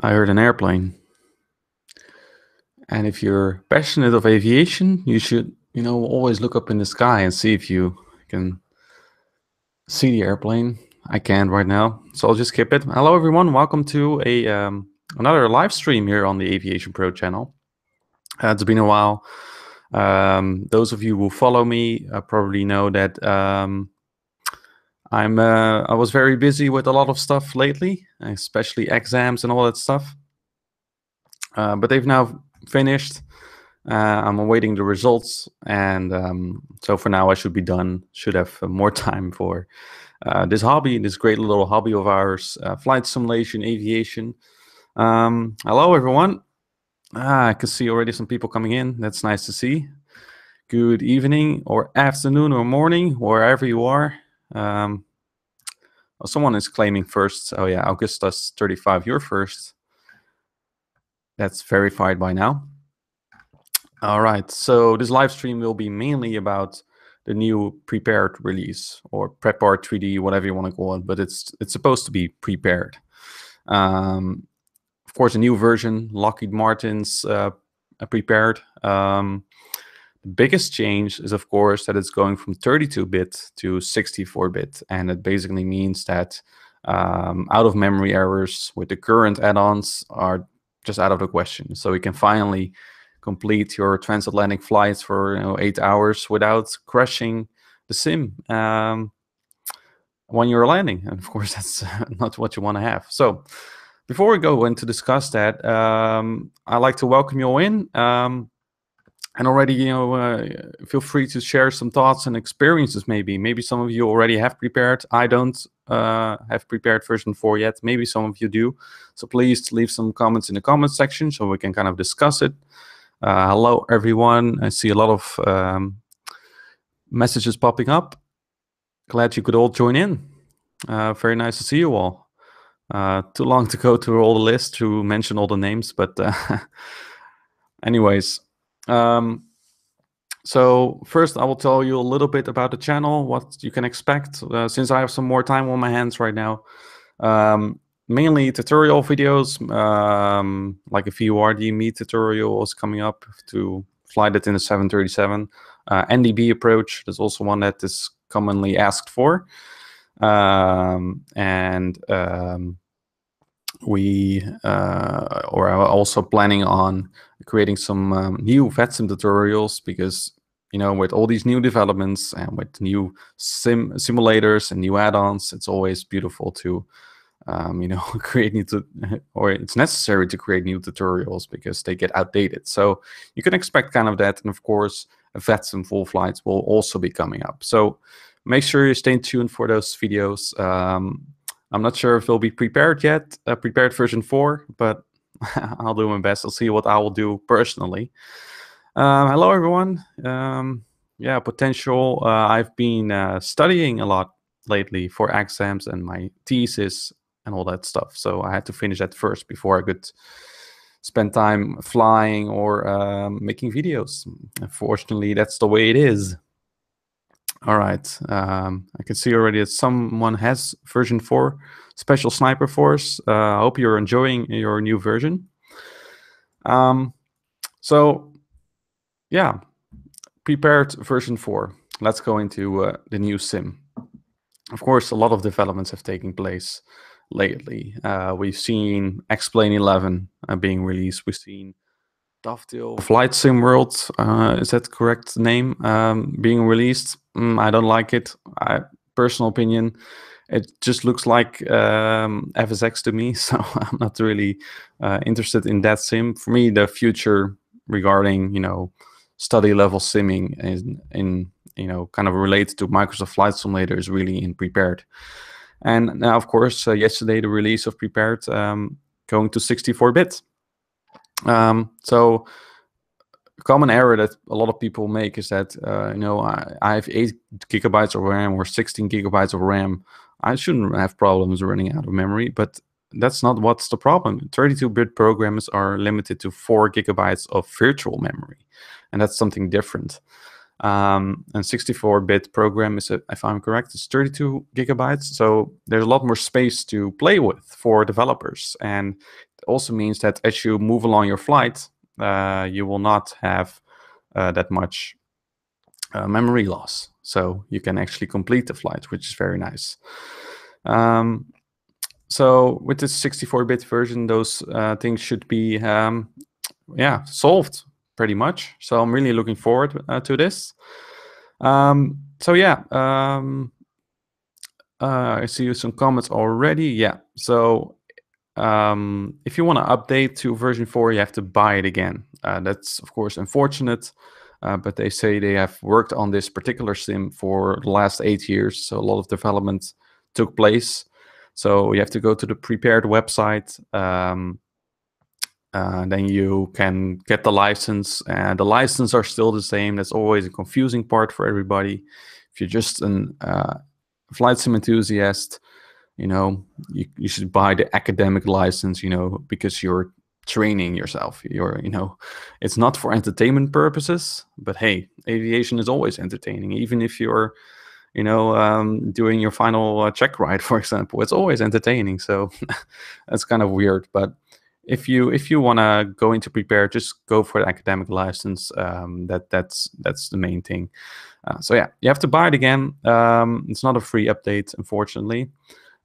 I heard an airplane. And if you're passionate of aviation, you should, always look up in the sky and see if you can see the airplane. I can't right now, so I'll just skip it. Hello, everyone. Welcome to another live stream here on the AviationPro channel. It's been a while. Those of you who follow me probably know that I was very busy with a lot of stuff lately, especially exams and all that stuff. But they've now finished. I'm awaiting the results, and so for now I should be done. Should have more time for this hobby, this great little hobby of ours, flight simulation, aviation. Hello, everyone. I can see already some people coming in. That's nice to see. Good evening, or afternoon, or morning, wherever you are. Someone is claiming first. Oh yeah, Augustus 35, you're first. That's verified by now. All right, so this live stream will be mainly about the new prepared release, or Prepar3D, whatever you want to call it, but it's supposed to be prepared. Of course, a new version, Lockheed Martin's prepared. The biggest change is, of course, that it's going from 32-bit to 64-bit, and it basically means that out-of-memory errors with the current add-ons are just out of the question. So we can finally complete your transatlantic flights for 8 hours without crashing the sim when you're landing. And of course, that's not what you want to have. So before we go in to discuss that, I'd like to welcome you all in. And already, feel free to share some thoughts and experiences. Maybe some of you already have prepared. I don't have prepared version 4 yet. Maybe some of you do. So please leave some comments in the comment section so we can kind of discuss it. Hello, everyone. I see a lot of messages popping up. Glad you could all join in. Very nice to see you all. Too long to go through all the list to mention all the names, but anyways. So first, I will tell you a little bit about the channel, what you can expect, since I have some more time on my hands right now. Mainly tutorial videos, like a VRDME tutorial is coming up to fly that in the 737. NDB approach, there's also one that is commonly asked for. We are also planning on creating some new VATSIM tutorials, because with all these new developments and with new simulators and new add-ons, it's always beautiful to create new or it's necessary to create new tutorials because they get outdated. So you can expect kind of that, and of course VATSIM full flights will also be coming up. So make sure you stay tuned for those videos. I'm not sure if they'll be prepared yet, prepared version 4, but I'll do my best. I'll see what I will do personally. Hello, everyone. Yeah, potential. I've been studying a lot lately for exams and my thesis and all that stuff. So I had to finish that first before I could spend time flying or making videos. Unfortunately, that's the way it is. All right, I can see already that someone has version 4, Special Sniper Force. I hope you're enjoying your new version. So, yeah, prepared version 4. Let's go into the new sim. Of course, a lot of developments have taken place lately. We've seen X-Plane 11 being released. We've seen Dovetail Flight Sim World, is that the correct name, being released. I don't like it. Personal opinion, it just looks like FSX to me, so I'm not really interested in that sim. For me, the future regarding study level simming in kind of related to Microsoft Flight Simulator is really in Prepared. And now, of course, yesterday the release of Prepared going to 64-bit. So a common error that a lot of people make is that I have 8 gigabytes of RAM or 16 gigabytes of RAM. I shouldn't have problems running out of memory, but that's not what's the problem. 32-bit programs are limited to 4 gigabytes of virtual memory, and that's something different. And 64-bit program is, if I'm correct, it's 32 gigabytes. So there's a lot more space to play with for developers. And also means that as you move along your flight, you will not have that much memory loss. So you can actually complete the flight, which is very nice. So with this 64-bit version, those things should be solved pretty much. So I'm really looking forward to this. So yeah, I see some comments already. Yeah, so if you want to update to version 4, you have to buy it again. That's of course unfortunate, but they say they have worked on this particular sim for the last 8 years, so a lot of development took place. So you have to go to the Prepared website. Then you can get the license, and the license are still the same. That's always a confusing part for everybody. If you're just a flight sim enthusiast, you should buy the academic license, because you're training yourself. It's not for entertainment purposes, but hey, aviation is always entertaining, even if you're doing your final check ride, for example. It's always entertaining. So that's kind of weird, but if you want to go into Prepare, just go for the academic license. That's the main thing. So yeah, you have to buy it again. It's not a free update, unfortunately.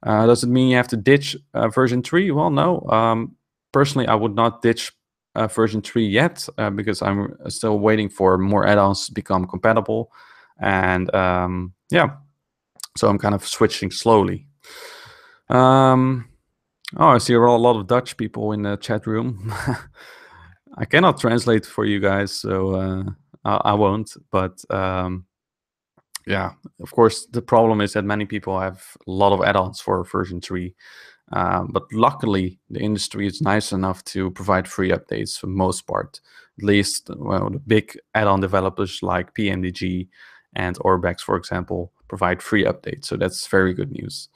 Does it mean you have to ditch version 3? Well, no. Personally, I would not ditch version 3 yet, because I'm still waiting for more add-ons to become compatible. And yeah, so I'm kind of switching slowly. Oh, I see a lot of Dutch people in the chat room. I cannot translate for you guys, so I won't. But yeah, of course, the problem is that many people have a lot of add-ons for version 3. But luckily, the industry is nice enough to provide free updates for the most part. At least, well, the big add-on developers like Pmdg and Orbex, for example, provide free updates. So that's very good news.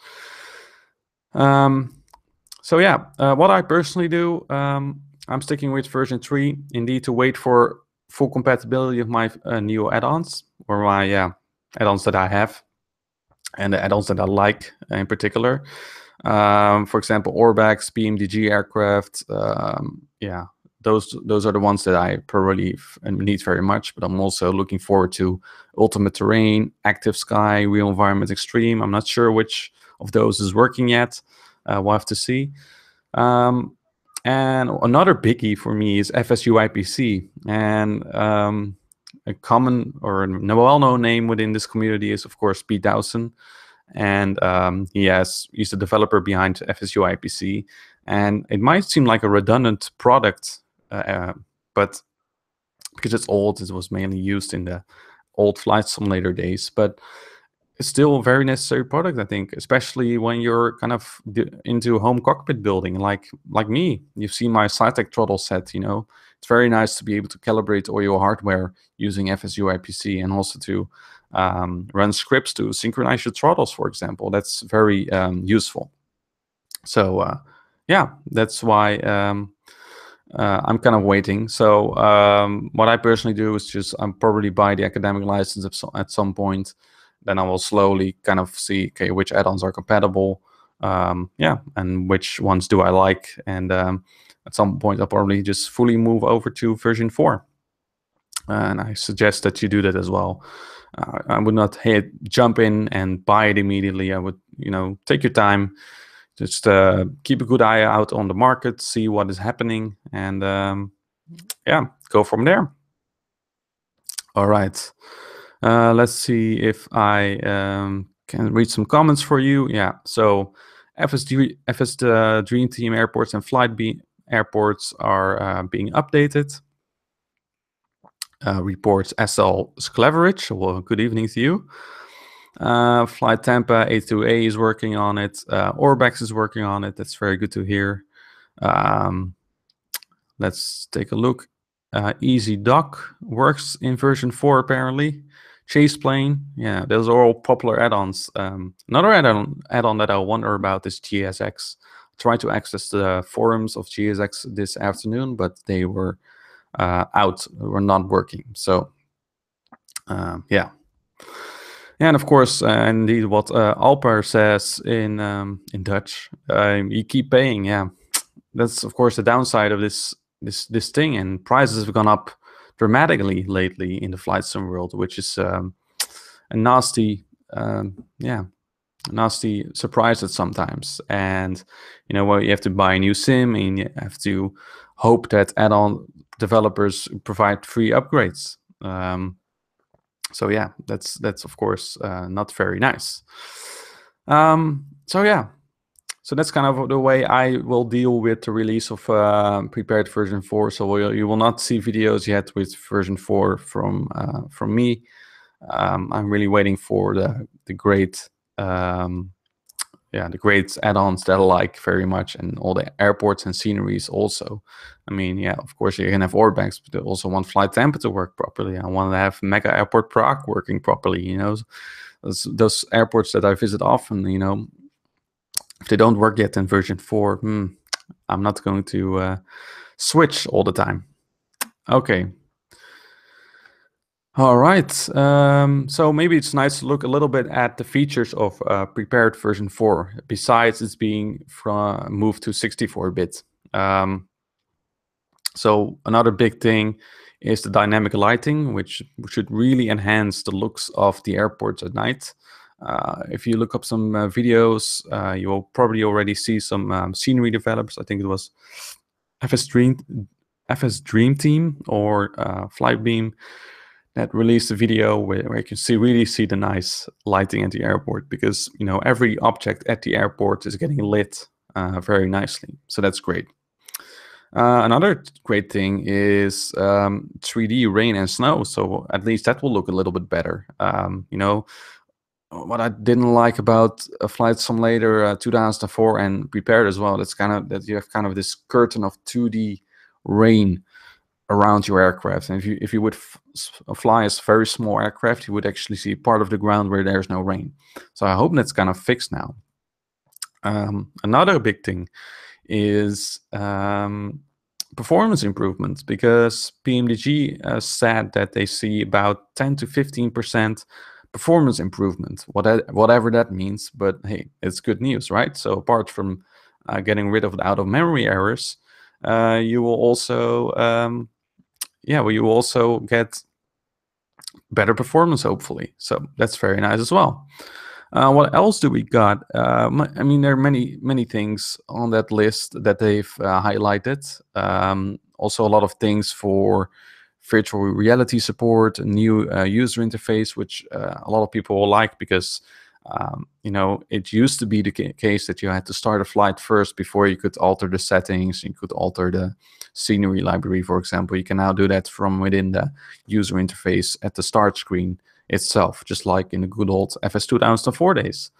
So yeah, what I personally do, I'm sticking with version 3, indeed, to wait for full compatibility of my new add-ons, or my add-ons that I have, and the add-ons that I like in particular. For example, Orbex, Pmdg aircraft. Yeah, those are the ones that I probably need very much. But I'm also looking forward to Ultimate Terrain, Active Sky, Real Environment Extreme. I'm not sure which of those is working yet. We'll have to see. And another biggie for me is FSU IPC. And a common or a well-known name within this community is, of course, Pete Dowson. And he's the developer behind FSU IPC. And it might seem like a redundant product, but because it's old, it was mainly used in the old flight simulator days. But it's still a very necessary product, I think, especially when you're kind of into home cockpit building, like me. You've seen my SciTech throttle set. It's very nice to be able to calibrate all your hardware using FSU IPC, and also to run scripts to synchronize your throttles, for example. That's very useful. So yeah, that's why I'm kind of waiting. So what I personally do is just probably buy the academic license at some point. Then I will slowly kind of see, okay, which add-ons are compatible, and which ones do I like. And at some point, I'll probably just fully move over to version 4. And I suggest that you do that as well. I would not jump in and buy it immediately. I would, take your time. Just keep a good eye out on the market, see what is happening, and yeah, go from there. All right. Let's see if I can read some comments for you. Yeah, so FS Dream Team airports and Flightbeam airports are being updated. Reports SL Skleverich. Well, good evening to you. FlyTampa A2A is working on it. Orbex is working on it. That's very good to hear. Let's take a look. Easy Dock works in version 4 apparently. Chase Plane, yeah, those are all popular add-ons. Another add-on that I wonder about is GSX. Tried to access the forums of GSX this afternoon, but they were out, were not working. So yeah. And of course, indeed, what Alper says in Dutch, you keep paying. Yeah, that's of course the downside of this thing, and prices have gone up dramatically lately in the flight sim world, which is a nasty, yeah, nasty surprise at sometimes. And well, you have to buy a new sim, and you have to hope that add-on developers provide free upgrades. So yeah, that's of course not very nice. So yeah, so that's kind of the way I will deal with the release of prepared version 4. So you will not see videos yet with version 4 from me. I'm really waiting for the great the great add-ons that I like very much, and all the airports and sceneries also. I mean, yeah, of course you can have Orbanks, but I also want FlyTampa to work properly. I want to have Mega Airport Prague working properly. Those airports that I visit often. If they don't work yet in version 4, I'm not going to switch all the time. Okay. All right. So maybe it's nice to look a little bit at the features of prepared version 4, besides it's being moved to 64-bit. So another big thing is the dynamic lighting, which should really enhance the looks of the airports at night. If you look up some videos, you will probably already see some scenery developers. I think it was FS Dream Team or Flightbeam that released a video where you can really see the nice lighting at the airport, because every object at the airport is getting lit very nicely. So that's great. Another great thing is 3D rain and snow. So at least that will look a little bit better. What I didn't like about Flight Simulator 2004 and Prepared as well, that's kind of that you have kind of this curtain of 2D rain around your aircraft. And if you would fly a very small aircraft, you would actually see part of the ground where there's no rain. So I hope that's kind of fixed now. Another big thing is performance improvements, because Pmdg said that they see about 10 to 15% performance improvement, whatever that means. But hey, it's good news, right? So apart from getting rid of the out-of-memory errors, you will also you will also get better performance, hopefully. So that's very nice as well. What else do we got? I mean, there are many things on that list that they've highlighted. Also, a lot of things for virtual reality support, a new user interface, which a lot of people will like, because it used to be the case that you had to start a flight first before you could alter the settings. You could alter the scenery library, for example. You can now do that from within the user interface at the start screen itself, just like in the good old FS 2004 days.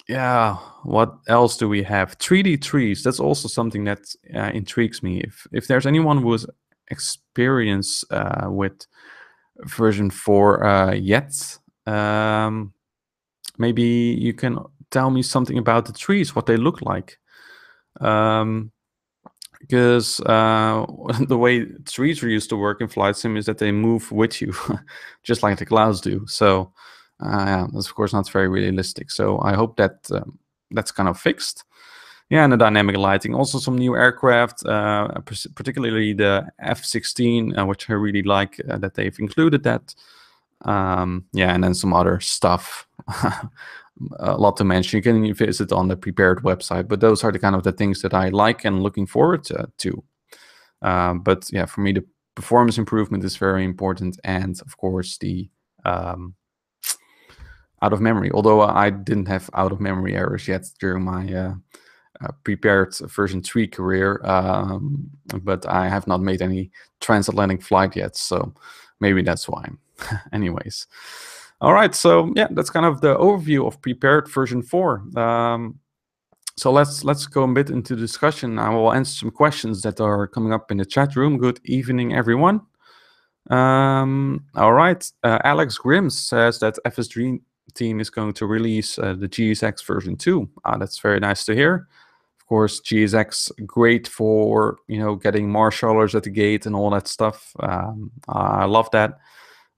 Yeah, what else do we have? 3D trees. That's also something that intrigues me. If there's anyone who has experience with version 4 yet, maybe you can tell me something about the trees, what they look like. Because the way trees are used to work in flight sim is that they move with you, just like the clouds do. So that's of course not very realistic. So I hope that that's kind of fixed. Yeah, and the dynamic lighting. Also some new aircraft, particularly the F-16, which I really like that they've included that. Yeah, and then some other stuff. A lot to mention. You can visit on the Prepared website, but those are the kind of the things that I like and looking forward to. But yeah, for me, the performance improvement is very important, and of course the out of memory. Although I didn't have out of memory errors yet during my Prepared version 3 career, but I have not made any transatlantic flight yet, so maybe that's why. Anyways. All right, so yeah, that's kind of the overview of Prepared version 4. So let's go a bit into discussion. I will answer some questions that are coming up in the chat room. Good evening, everyone. All right, Alex Grimm says that FS Dream Team is going to release the GSX version 2. That's very nice to hear. Of course, GSX great for getting marshallers at the gate and all that stuff. I love that.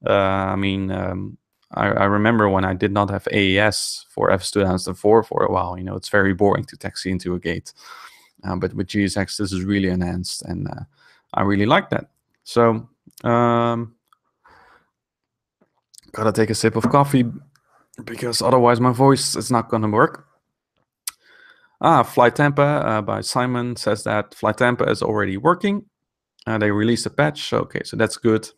I mean, I remember when I did not have AES for FS2004 for a while. You know, it's very boring to taxi into a gate. But with GSX, this is really enhanced, and I really like that. So, gotta take a sip of coffee because otherwise my voice is not gonna work. FlyTampa by Simon says that FlyTampa is already working. They released a patch. Okay, so that's good.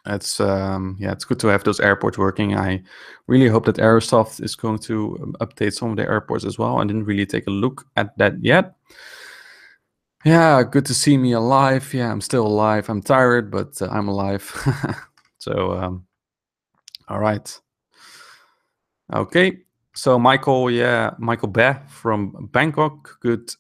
It's yeah, it's good to have those airports working. I really hope that Aerosoft is going to update some of the airports as well. I didn't really take a look at that yet. Yeah, good to see me alive. Yeah, I'm still alive. I'm tired, but I'm alive. So, all right. Okay. So Michael, yeah, Michael Beh from Bangkok. Good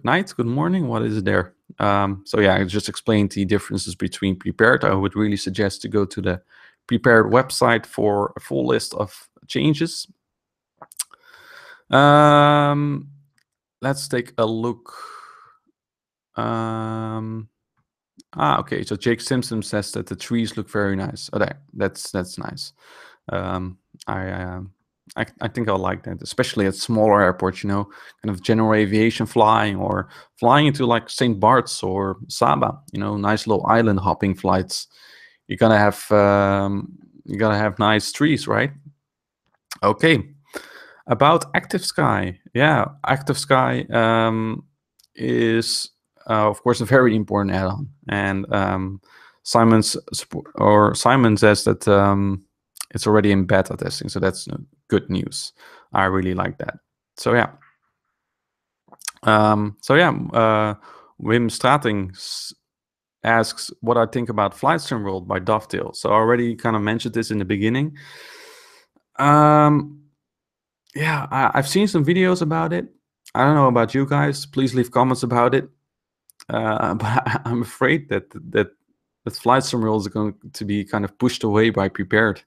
night, good morning. What is it there? So yeah, I just explained the differences between Prepared. I would really suggest to go to the Prepared website for a full list of changes. Let's take a look. Okay, so Jake Simpson says that the trees look very nice. Okay, that's nice. I think I like that, especially at smaller airports, you know, kind of general aviation flying or flying into like St. Bart's or Saba, you know, nice little island hopping flights. You're gonna have nice trees, right? Okay. About Active Sky, yeah, Active Sky is of course a very important add-on, and Simon says that it's already in beta testing, so that's good news. I really like that. So yeah, Wim Strating asks what I think about FlightSim World by Dovetail. So I already kind of mentioned this in the beginning. Yeah, I've seen some videos about it. I don't know about you guys. Please leave comments about it. But I'm afraid that FlightSim World is going to be kind of pushed away by Prepared.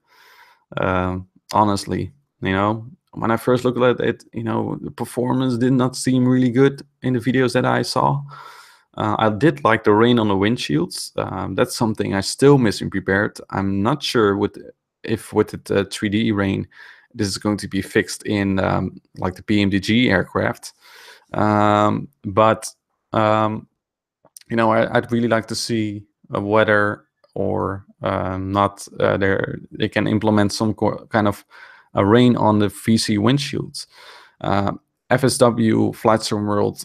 Honestly, you know, when I first looked at it, you know, the performance did not seem really good in the videos that I saw. I did like the rain on the windshields. That's something I still miss in Prepared. I'm not sure if with the 3D rain, this is going to be fixed in like the Pmdg aircraft. But you know, I'd really like to see whether or not they can implement some kind of a rain on the VC windshields. FSW FlightSim World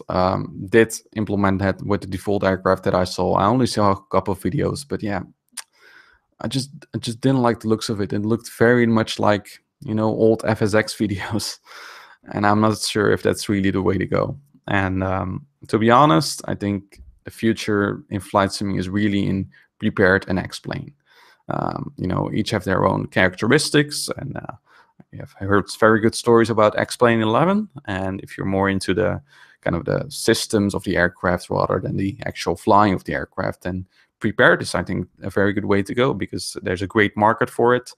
did implement that with the default aircraft that I saw. I only saw a couple of videos, but yeah, I just didn't like the looks of it. It looked very much like, you know, old FSX videos, and I'm not sure if that's really the way to go. And to be honest, I think the future in flight simming is really in Prepared and Explain. You know, each have their own characteristics, and I heard very good stories about Explain 11. And if you're more into the kind of the systems of the aircraft rather than the actual flying of the aircraft, then Prepared is, I think, a very good way to go, because there's a great market for it.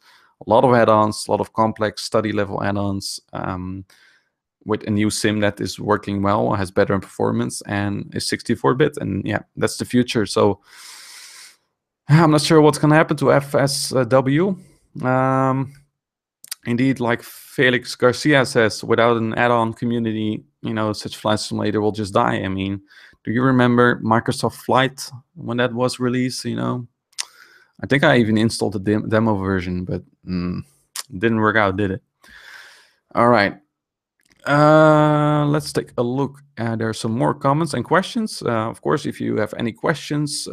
A lot of add-ons, a lot of complex study level add-ons. With a new sim that is working well, has better performance, and is 64-bit. And yeah, that's the future. So I'm not sure what's going to happen to FSW. Indeed, like Felix Garcia says, without an add-on community, you know, such flight simulator will just die. I mean, do you remember Microsoft Flight when that was released? You know, I think I even installed the demo version, but didn't work out, did it? All right. Let's take a look. There are some more comments and questions. Of course, if you have any questions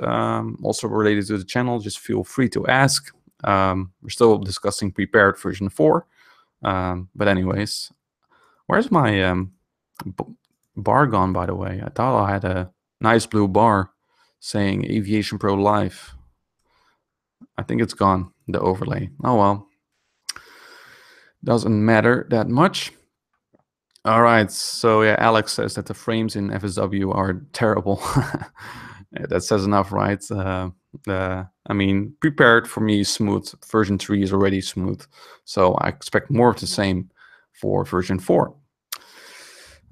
also related to the channel, just feel free to ask. We're still discussing Prepared version 4. But anyways, where's my bar gone, by the way? I thought I had a nice blue bar saying AviationPro Live. I think it's gone, the overlay. Oh well. Doesn't matter that much. All right, so yeah, Alex says that the frames in FSW are terrible. Yeah, that says enough, right? I mean, Prepared for me is smooth. Version 3 is already smooth. So I expect more of the same for version 4.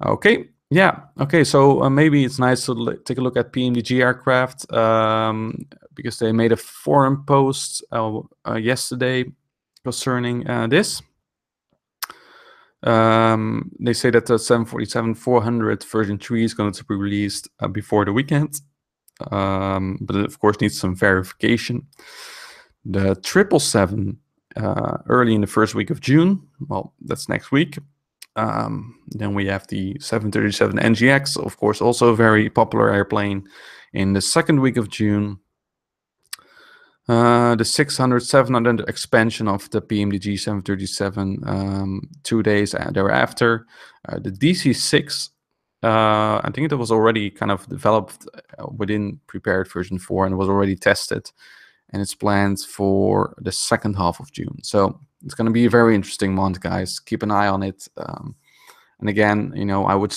Okay, yeah. Okay, so maybe it's nice to take a look at Pmdg aircraft because they made a forum post yesterday concerning this. They say that the 747-400 version 3 is going to be released before the weekend, but it of course needs some verification. The 777 early in the first week of June. Well, that's next week. Then we have the 737 NGX, of course, also a very popular airplane, in the second week of June. The 600-700 expansion of the Pmdg 737 2 days thereafter. The DC-6, I think it was already kind of developed within Prepared version 4 and was already tested. And it's planned for the second half of June. So it's going to be a very interesting month, guys. Keep an eye on it. And again, you know, I would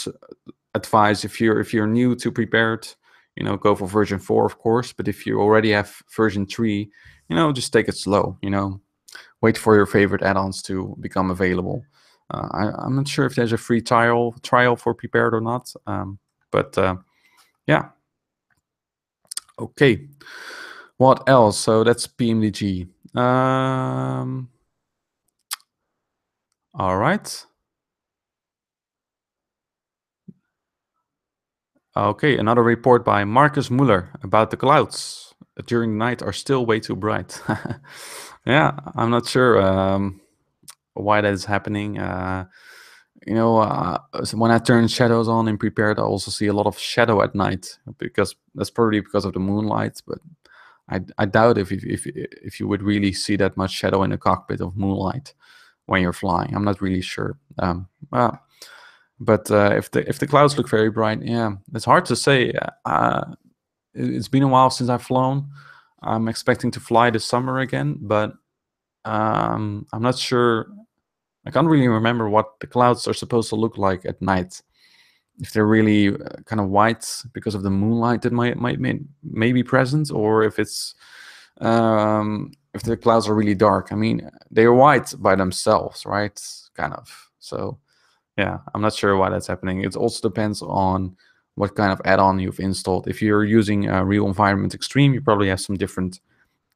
advise if you're new to Prepared, you know, go for version 4, of course. But if you already have version 3, you know, just take it slow. You know, wait for your favorite add-ons to become available. I'm not sure if there's a free trial for Prepared or not. Yeah. Okay. What else? So that's Pmdg. All right. Okay, another report by Marcus Muller about the clouds during the night are still way too bright. Yeah, I'm not sure why that is happening. You know, when I turn shadows on in Prepared, I also see a lot of shadow at night, because that's probably because of the moonlight. But I doubt if you would really see that much shadow in the cockpit of moonlight when you're flying. I'm not really sure. But if the clouds look very bright, yeah, it's hard to say. It's been a while since I've flown. I'm expecting to fly this summer again, but I'm not sure. I can't really remember what the clouds are supposed to look like at night. If they're really kind of white because of the moonlight that may be present, or if it's if the clouds are really dark. I mean, they're white by themselves, right? Kind of. So yeah, I'm not sure why that's happening. It also depends on what kind of add-on you've installed. If you're using Real Environment Extreme, you probably have some different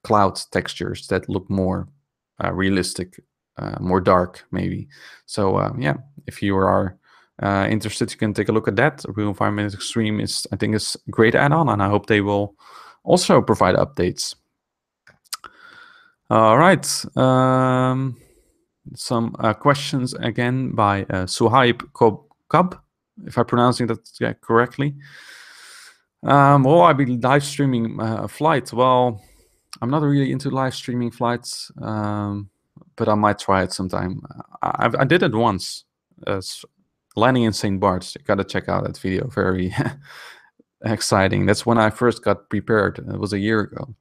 cloud textures that look more realistic, more dark maybe. So yeah, if you are interested, you can take a look at that. Real Environment Extreme is, I think, is a great add-on, and I hope they will also provide updates. All right. Some questions again by Suhaib Kub, if I'm pronouncing that correctly. Will I be live streaming a flight? Well, I'm not really into live streaming flights, but I might try it sometime. I did it once, landing in St. Bart's. You gotta check out that video. Very exciting. That's when I first got prepared. It was a year ago,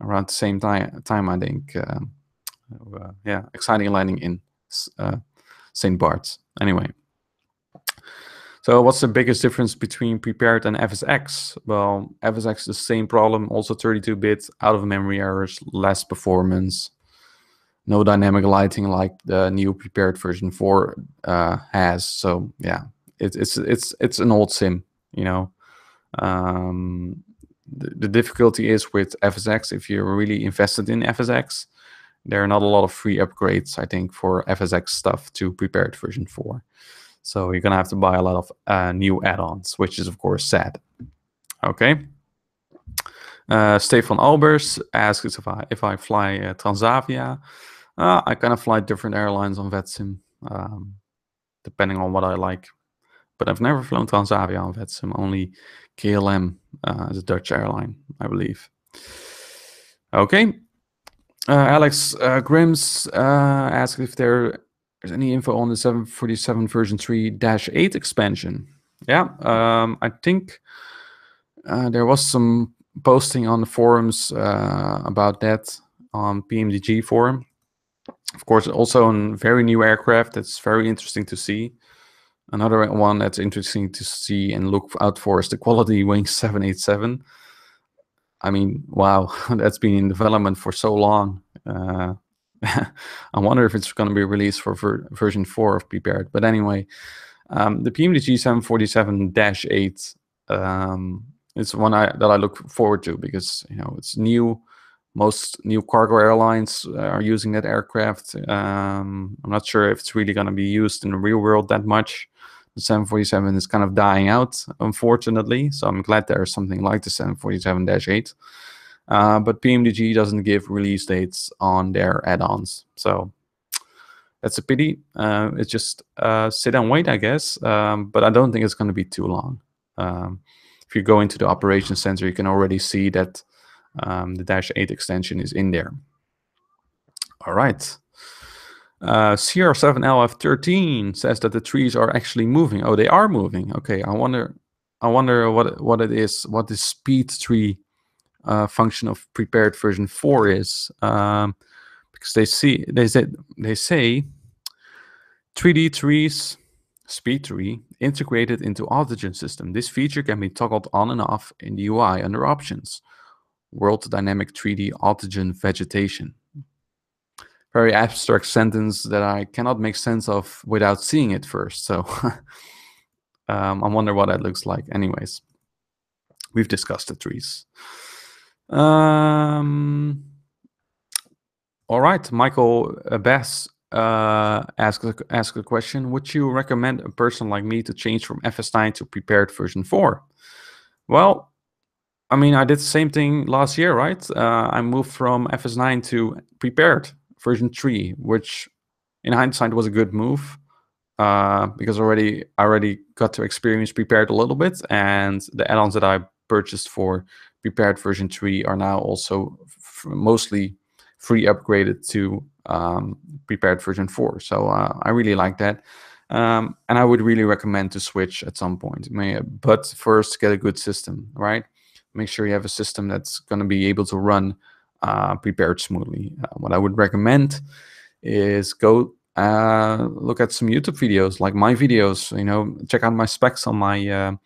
around the same time I think. Yeah, exciting landing in St. Bart's. Anyway, so what's the biggest difference between Prepared and FSX? Well, FSX is the same problem, also 32-bit, out-of-memory errors, less performance, no dynamic lighting like the new Prepared version 4 has. So yeah, it's an old sim, you know. The difficulty is with FSX, if you're really invested in FSX, there are not a lot of free upgrades, I think, for FSX stuff to Prepared version 4. So you're going to have to buy a lot of new add-ons, which is, of course, sad. Okay. Stefan Albers asks if I fly Transavia. I kind of fly different airlines on VATSIM, depending on what I like. But I've never flown Transavia on VATSIM, only KLM as a Dutch airline, I believe. Okay. Alex Grims asked if there's any info on the 747 version 3-8 expansion. Yeah, I think there was some posting on the forums about that on Pmdg forum. Of course, also a very new aircraft that's very interesting to see. Another one that's interesting to see and look out for is the Quality Wing 787. I mean, wow, that's been in development for so long. I wonder if it's going to be released for version 4 of Prepared. But anyway, the Pmdg 747-8 is one that I look forward to, because, you know, it's new, Most new cargo airlines are using that aircraft. I'm not sure if it's really going to be used in the real world that much. The 747 is kind of dying out, unfortunately. So I'm glad there's something like the 747-8. But Pmdg doesn't give release dates on their add-ons. So that's a pity. It's just sit and wait, I guess. But I don't think it's going to be too long. If you go into the operations center, you can already see that the -8 extension is in there. All right. CR7LF13 says that the trees are actually moving. Oh, they are moving. Okay, I wonder what it is, what the speed tree function of prepared version 4 is, because they say 3D trees, speed tree integrated into Altigen system. This feature can be toggled on and off in the UI under options. World Dynamic 3D Altigen Vegetation. Very abstract sentence that I cannot make sense of without seeing it first. So I wonder what that looks like. Anyways, we've discussed the trees. All right, Michael Bass asked a question. Would you recommend a person like me to change from FS9 to prepared version 4? Well, I mean, I did the same thing last year, right? I moved from FS9 to prepared version 3, which in hindsight was a good move because I already got to experience prepared a little bit, and the add-ons that I purchased for prepared version 3 are now also mostly free upgraded to prepared version 4. So I really like that. And I would really recommend to switch at some point. But first, get a good system, right? Make sure you have a system that's going to be able to run prepared smoothly. What I would recommend is go look at some YouTube videos, like my videos. Check out my specs on my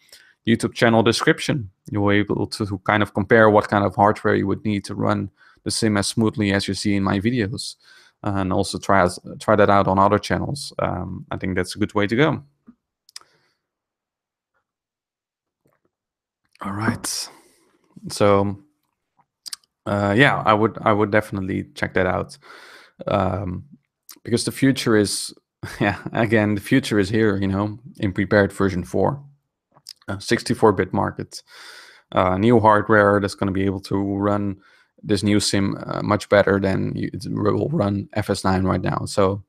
YouTube channel description. You'll be able to kind of compare what kind of hardware you would need to run the sim as smoothly as you see in my videos, and also try that out on other channels. I think that's a good way to go. All right. So yeah, I would definitely check that out, because the future is, yeah, again, the future is here. In prepared version 4, 64-bit market, new hardware that's going to be able to run this new sim much better than it will run FS9 right now. So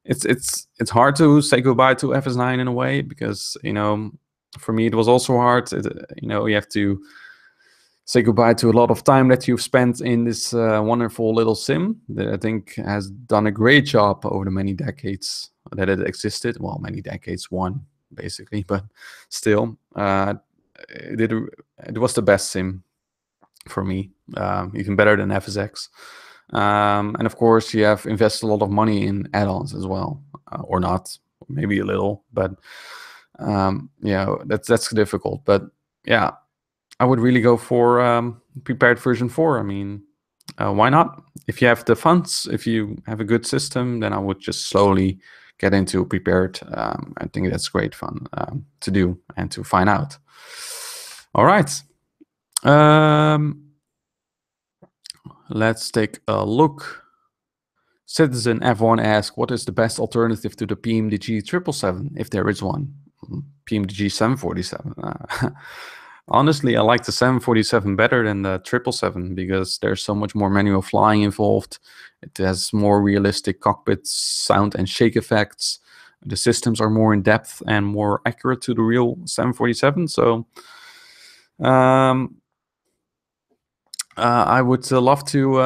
it's hard to say goodbye to FS9 in a way, because for me it was also hard. You have to say goodbye to a lot of time that you've spent in this wonderful little sim that I think has done a great job over the many decades that it existed. Well, many decades, one basically, but still, it was the best sim for me, even better than FSX. And of course, you have invested a lot of money in add-ons as well, or not, maybe a little, but yeah, that's difficult. But yeah, I would really go for prepared version 4. I mean, why not? If you have the funds, if you have a good system, then I would just slowly get into prepared. I think that's great fun to do and to find out. All right. Let's take a look. Citizen F1 asks, what is the best alternative to the Pmdg 777, if there is one? Pmdg 747. Honestly, I like the 747 better than the 777 because there's so much more manual flying involved. It has more realistic cockpit sound and shake effects. The systems are more in depth and more accurate to the real 747. So I would love to,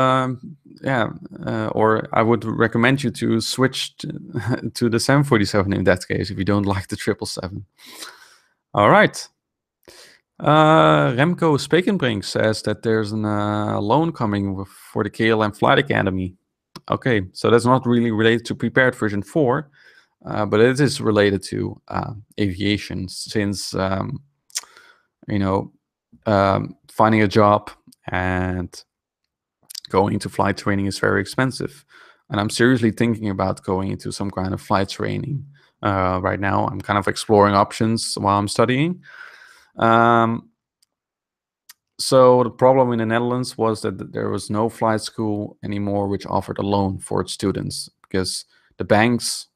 or I would recommend you to switch to the 747 in that case if you don't like the 777. All right. Remco Spekenbrink says that there's a loan coming for the KLM Flight Academy. Okay, so that's not really related to prepared version 4, but it is related to aviation, since finding a job and going into flight training is very expensive. And I'm seriously thinking about going into some kind of flight training right now. I'm kind of exploring options while I'm studying. So the problem in the Netherlands was that there was no flight school anymore which offered a loan for its students, because the banks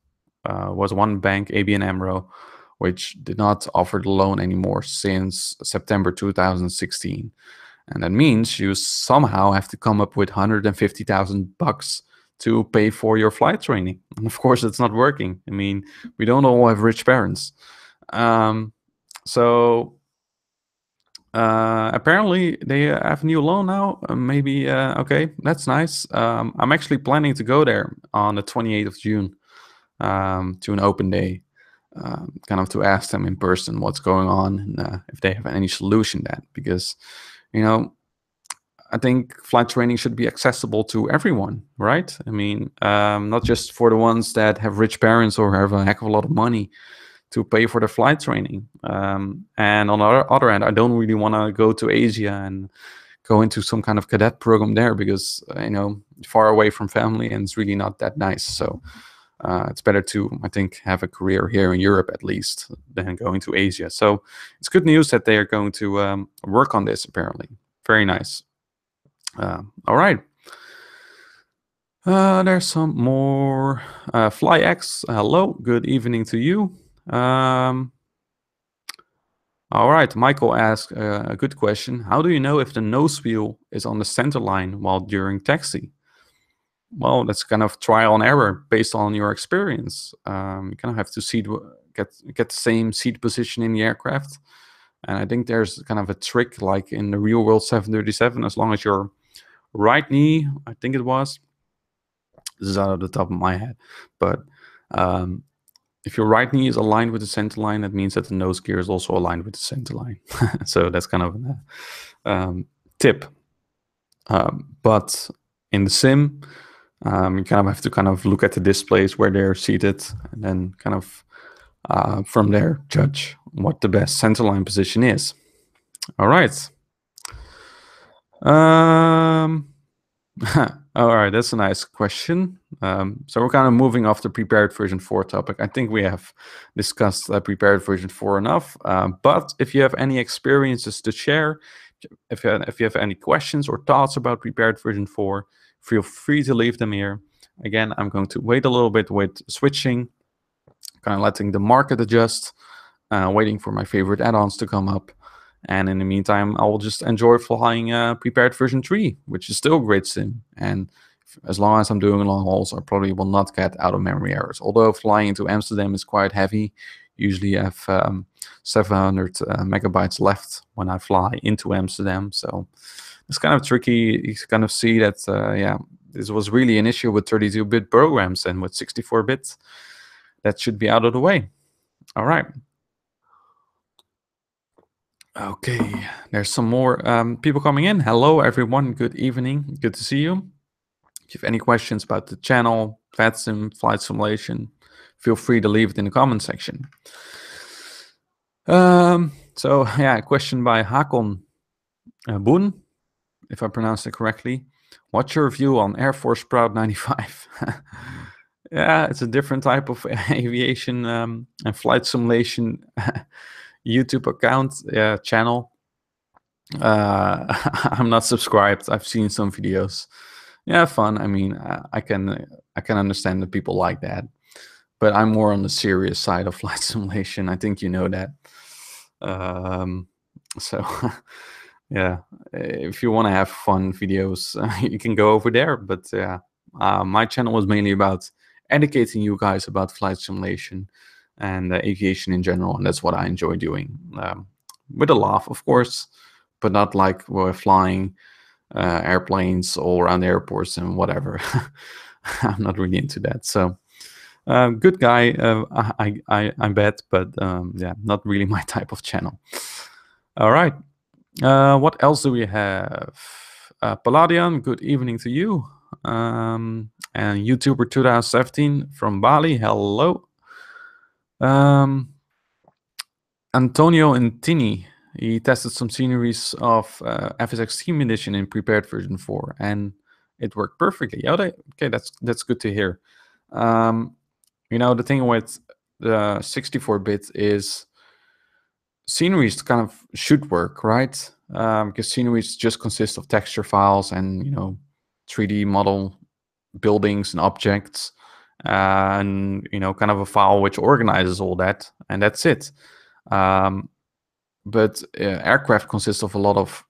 was one bank, ABN AMRO, which did not offer the loan anymore since September 2016. And that means you somehow have to come up with 150,000 bucks to pay for your flight training. And of course, it's not working. I mean, we don't all have rich parents. So apparently they have a new loan now. Maybe, okay, that's nice. I'm actually planning to go there on the 28th of June to an open day, kind of to ask them in person what's going on and if they have any solution to that. Because, you know, I think flight training should be accessible to everyone, right? I mean, not just for the ones that have rich parents or have a heck of a lot of money to pay for the flight training. And on the other hand, I don't really want to go to Asia and go into some kind of cadet program there, because, you know, far away from family, and it's really not that nice. So it's better to, I think, have a career here in Europe at least than going to Asia. So it's good news that they are going to work on this, apparently. Very nice. All right. There's some more. FlyX, hello, good evening to you. All right, Michael asked a good question. How do you know if the nose wheel is on the center line while during taxi? Well, that's kind of trial and error based on your experience. You kind of have to get the same seat position in the aircraft. And I think there's kind of a trick like in the real world 737, as long as your right knee, I think it was, this is out of the top of my head, but if your right knee is aligned with the center line, that means that the nose gear is also aligned with the center line. So that's kind of a tip. But in the sim, you kind of have to kind of look at the displays where they're seated, and then kind of from there judge what the best center line position is. All right. All right, that's a nice question. So we're kind of moving off the prepared version 4 topic. I think we have discussed prepared version 4 enough. But if you have any experiences to share, if you have any questions or thoughts about prepared version 4, feel free to leave them here. Again, I'm going to wait a little bit with switching, kind of letting the market adjust, waiting for my favorite add-ons to come up. And in the meantime, I will just enjoy flying prepared version 3, which is still a great sim. And as long as I'm doing long hauls, I probably will not get out of memory errors. Although flying to Amsterdam is quite heavy. Usually I have 700 megabytes left when I fly into Amsterdam. So it's kind of tricky. You kind of see that, yeah, this was really an issue with 32-bit programs, and with 64 bits, that should be out of the way. All right. Okay, there's some more people coming in. Hello, everyone. Good evening. Good to see you. If you have any questions about the channel, VATSIM, flight simulation, feel free to leave it in the comment section. So, yeah, a question by Hakon Boon, if I pronounced it correctly. What's your view on Air Force Proud 95? Yeah, it's a different type of aviation and flight simulation YouTube account, channel. I'm not subscribed. I've seen some videos. Yeah, fun. I mean, I can understand that people like that, but I'm more on the serious side of flight simulation. I think you know that. So yeah, if you want to have fun videos, you can go over there. But yeah, my channel was mainly about educating you guys about flight simulation and aviation in general, and that's what I enjoy doing, with a laugh, of course, but not like we're flying airplanes all around airports and whatever. I'm not really into that. So good guy, I bet, but yeah, not really my type of channel. All right. What else do we have? Palladium, good evening to you. And YouTuber 2017 from Bali, hello. Antonio Intini, he tested some sceneries of FSX Team Edition in prepared version 4, and it worked perfectly. Okay, that's good to hear. You know, the thing with the 64-bit is sceneries kind of should work, right? Because sceneries just consist of texture files and 3D model buildings and objects, and kind of a file which organizes all that, and that's it. But aircraft consists of a lot of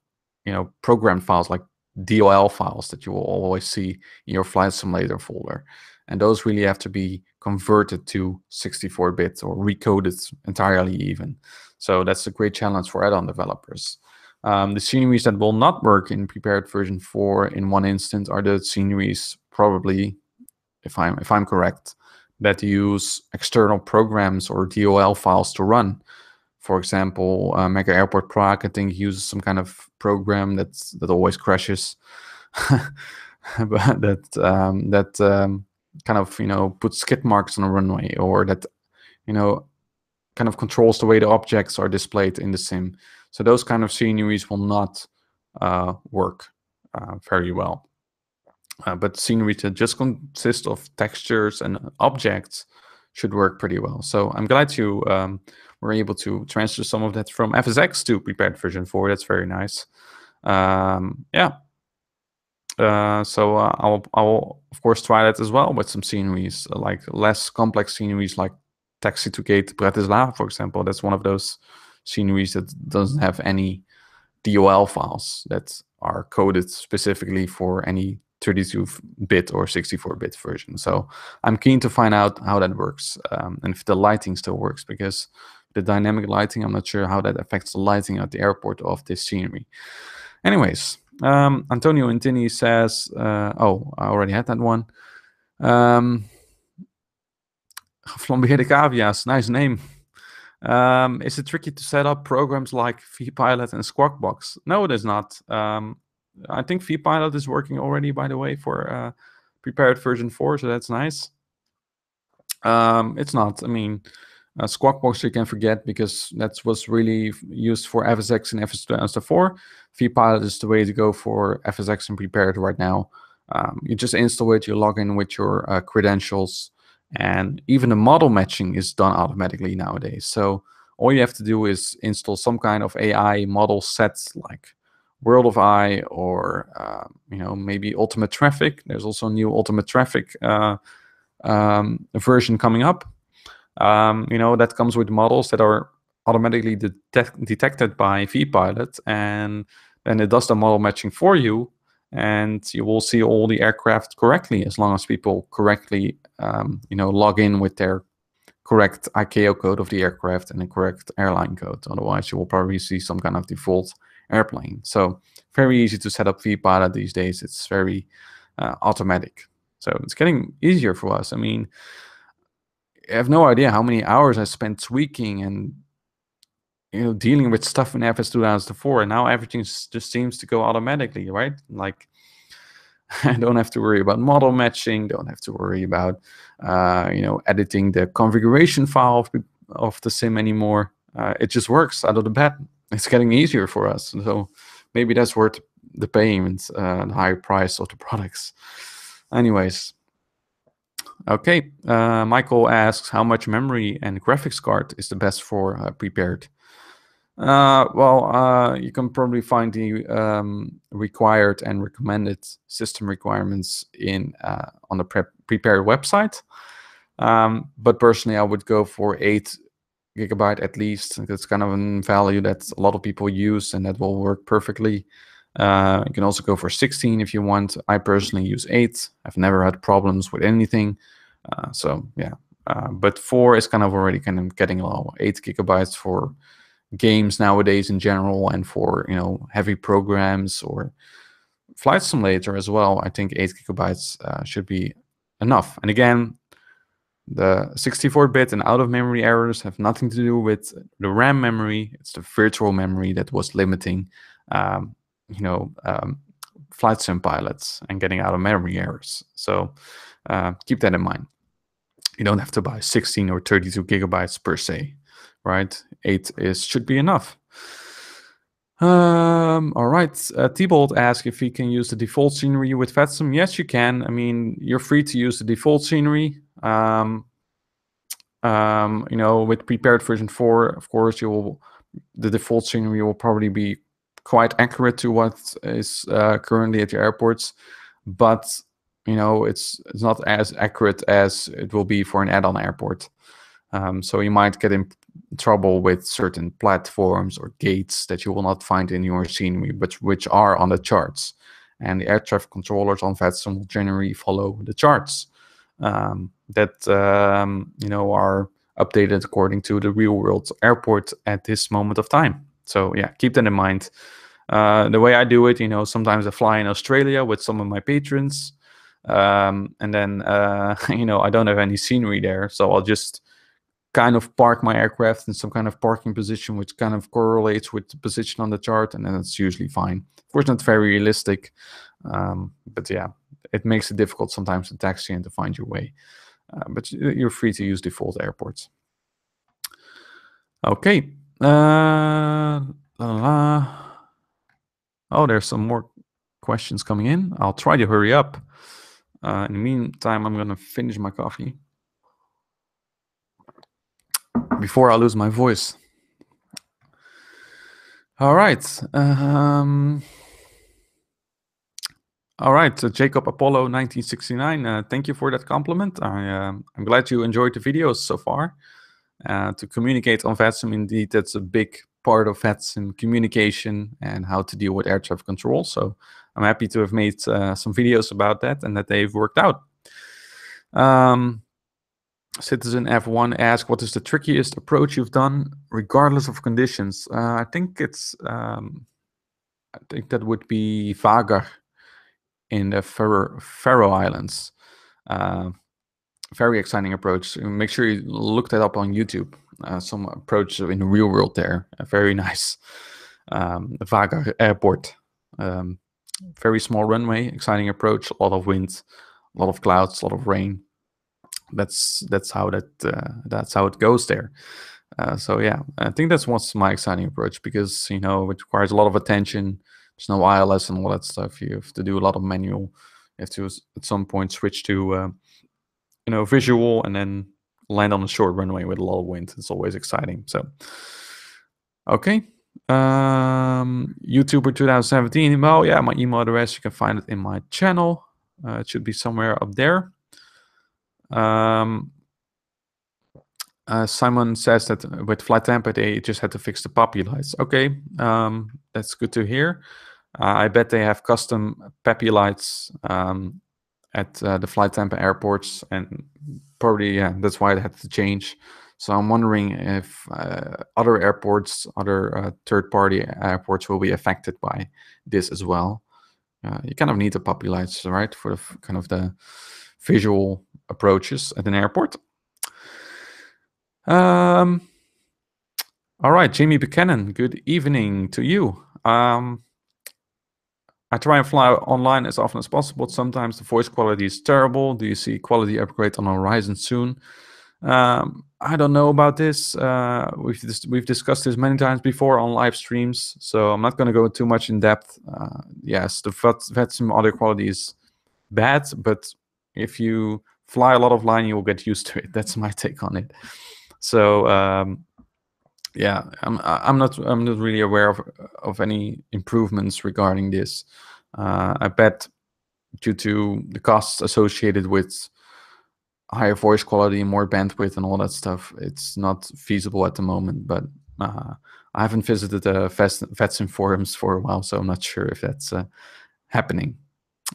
program files like DOL files that you will always see in your flight simulator folder, and those really have to be converted to 64-bit or recoded entirely even. So that's a great challenge for add-on developers. The sceneries that will not work in prepared version 4 in one instant are the sceneries, probably, if I'm correct, that use external programs or DOL files to run. For example, Mega Airport Prague, I think, uses some kind of program that always crashes, but that kind of puts skid marks on a runway, or that kind of controls the way the objects are displayed in the sim. So those kind of sceneries will not work very well. But sceneries that just consist of textures and objects should work pretty well. So I'm glad you were able to transfer some of that from FSX to prepared version 4. That's very nice. Yeah. So I'll of course try that as well with some sceneries, like less complex sceneries, like Taxi to Gate Bratislava, for example. That's one of those sceneries that doesn't have any DOL files that are coded specifically for any 32-bit or 64-bit version. So I'm keen to find out how that works, and if the lighting still works, because the dynamic lighting, I'm not sure how that affects the lighting at the airport of this scenery. Anyways, Antonio Intini says, oh, I already had that one. Flambeerde Cavia's, nice name. Is it tricky to set up programs like vPilot and Squawkbox? No, it is not. I think vPilot is working already, by the way, for prepared version 4, so that's nice. It's not. I mean, Squawkbox you can forget, because that was really used for FSX and FS4. vPilot is the way to go for FSX and prepared right now. You just install it, you log in with your credentials, and even the model matching is done automatically nowadays. So all you have to do is install some kind of AI model sets like World of Eye, or maybe Ultimate Traffic. There's also a new Ultimate Traffic version coming up. That comes with models that are automatically detected by vPilot, and then it does the model matching for you, and you will see all the aircraft correctly, as long as people correctly log in with their correct ICAO code of the aircraft and the correct airline code. Otherwise, you will probably see some kind of default airplane. So very easy to set up vPilot these days. It's very automatic. So it's getting easier for us. I mean, I have no idea how many hours I spent tweaking and dealing with stuff in FS 2004, and now everything just seems to go automatically, right? Like, I don't have to worry about model matching, don't have to worry about editing the configuration file of the sim anymore. It just works out of the bat. It's getting easier for us, so maybe that's worth the payment, the higher price of the products. Anyways, okay. Michael asks how much memory and graphics card is the best for prepared. You can probably find the required and recommended system requirements on the prepared website. But personally, I would go for 8 GB at least. That's kind of a value that a lot of people use, and that will work perfectly. You can also go for 16 if you want. I personally use 8. I've never had problems with anything. So yeah, but 4 is kind of already kind of getting low. 8 GB for games nowadays in general, and for heavy programs or flight simulator as well, I think 8 GB should be enough. And again, the 64-bit and out-of-memory errors have nothing to do with the RAM memory. It's the virtual memory that was limiting flight sim pilots and getting out-of-memory errors. So keep that in mind. You don't have to buy 16 or 32 GB per se, right? 8 should be enough. All right. T-Bolt asks if he can use the default scenery with VATSIM. Yes, you can. I mean, you're free to use the default scenery. With prepared version 4, of course, you will the default scenery will probably be quite accurate to what is currently at the airports, but it's not as accurate as it will be for an add-on airport. So you might get in trouble with certain platforms or gates that you will not find in your scenery, but which are on the charts. And the air traffic controllers on VATSIM will generally follow the charts that are updated according to the real world airport at this moment of time. So yeah, keep that in mind. The way I do it, sometimes I fly in Australia with some of my patrons, and then I don't have any scenery there, so I'll just kind of park my aircraft in some kind of parking position which kind of correlates with the position on the chart, and then it's usually fine. Of course, not very realistic, but yeah, it makes it difficult sometimes to taxi and to find your way. But you're free to use default airports. Okay. Oh, there's some more questions coming in. I'll try to hurry up. In the meantime, I'm going to finish my coffee before I lose my voice. All right. All right, Jacob Apollo 1969, thank you for that compliment. I'm glad you enjoyed the videos so far. To communicate on VATSIM, indeed, that's a big part of VATSIM communication and how to deal with air traffic control. So I'm happy to have made some videos about that and that they've worked out. Citizen F1 asks, what is the trickiest approach you've done regardless of conditions? I think it's, I think that would be Vagar in the Faroe Islands. Very exciting approach. Make sure you look that up on YouTube. Some approach in the real world there. Very nice. Vagar Airport. Very small runway, exciting approach, a lot of wind, a lot of clouds, a lot of rain. That's how it goes there. So yeah, I think that's what's my exciting approach, because it requires a lot of attention. There's no ILS and all that stuff. You have to do a lot of manual. You have to at some point switch to visual and then land on a short runway with a lot of wind. It's always exciting. So okay. YouTuber 2017. Well, yeah, my email address, you can find it in my channel. It should be somewhere up there. Simon says that with FlyTampa they just had to fix the puppy lights. Okay, that's good to hear. I bet they have custom puppy lights at the FlyTampa airports, and probably that's why it had to change. So I'm wondering if other airports, other third-party airports will be affected by this as well. You kind of need the puppy lights, right, for the kind of the visual approaches at an airport. All right, Jamie Buchanan, good evening to you. I try and fly online as often as possible, but sometimes the voice quality is terrible. Do you see quality upgrade on the horizon soon? I don't know about this. We've discussed this many times before on live streams, so I'm not going to go too much in depth. Yes, the VATSIM audio quality is bad, but if you fly a lot of line, you will get used to it. That's my take on it. So yeah, I'm not really aware of any improvements regarding this. I bet due to the costs associated with higher voice quality and more bandwidth and all that stuff, it's not feasible at the moment. But I haven't visited the VATSIM forums for a while, so I'm not sure if that's happening.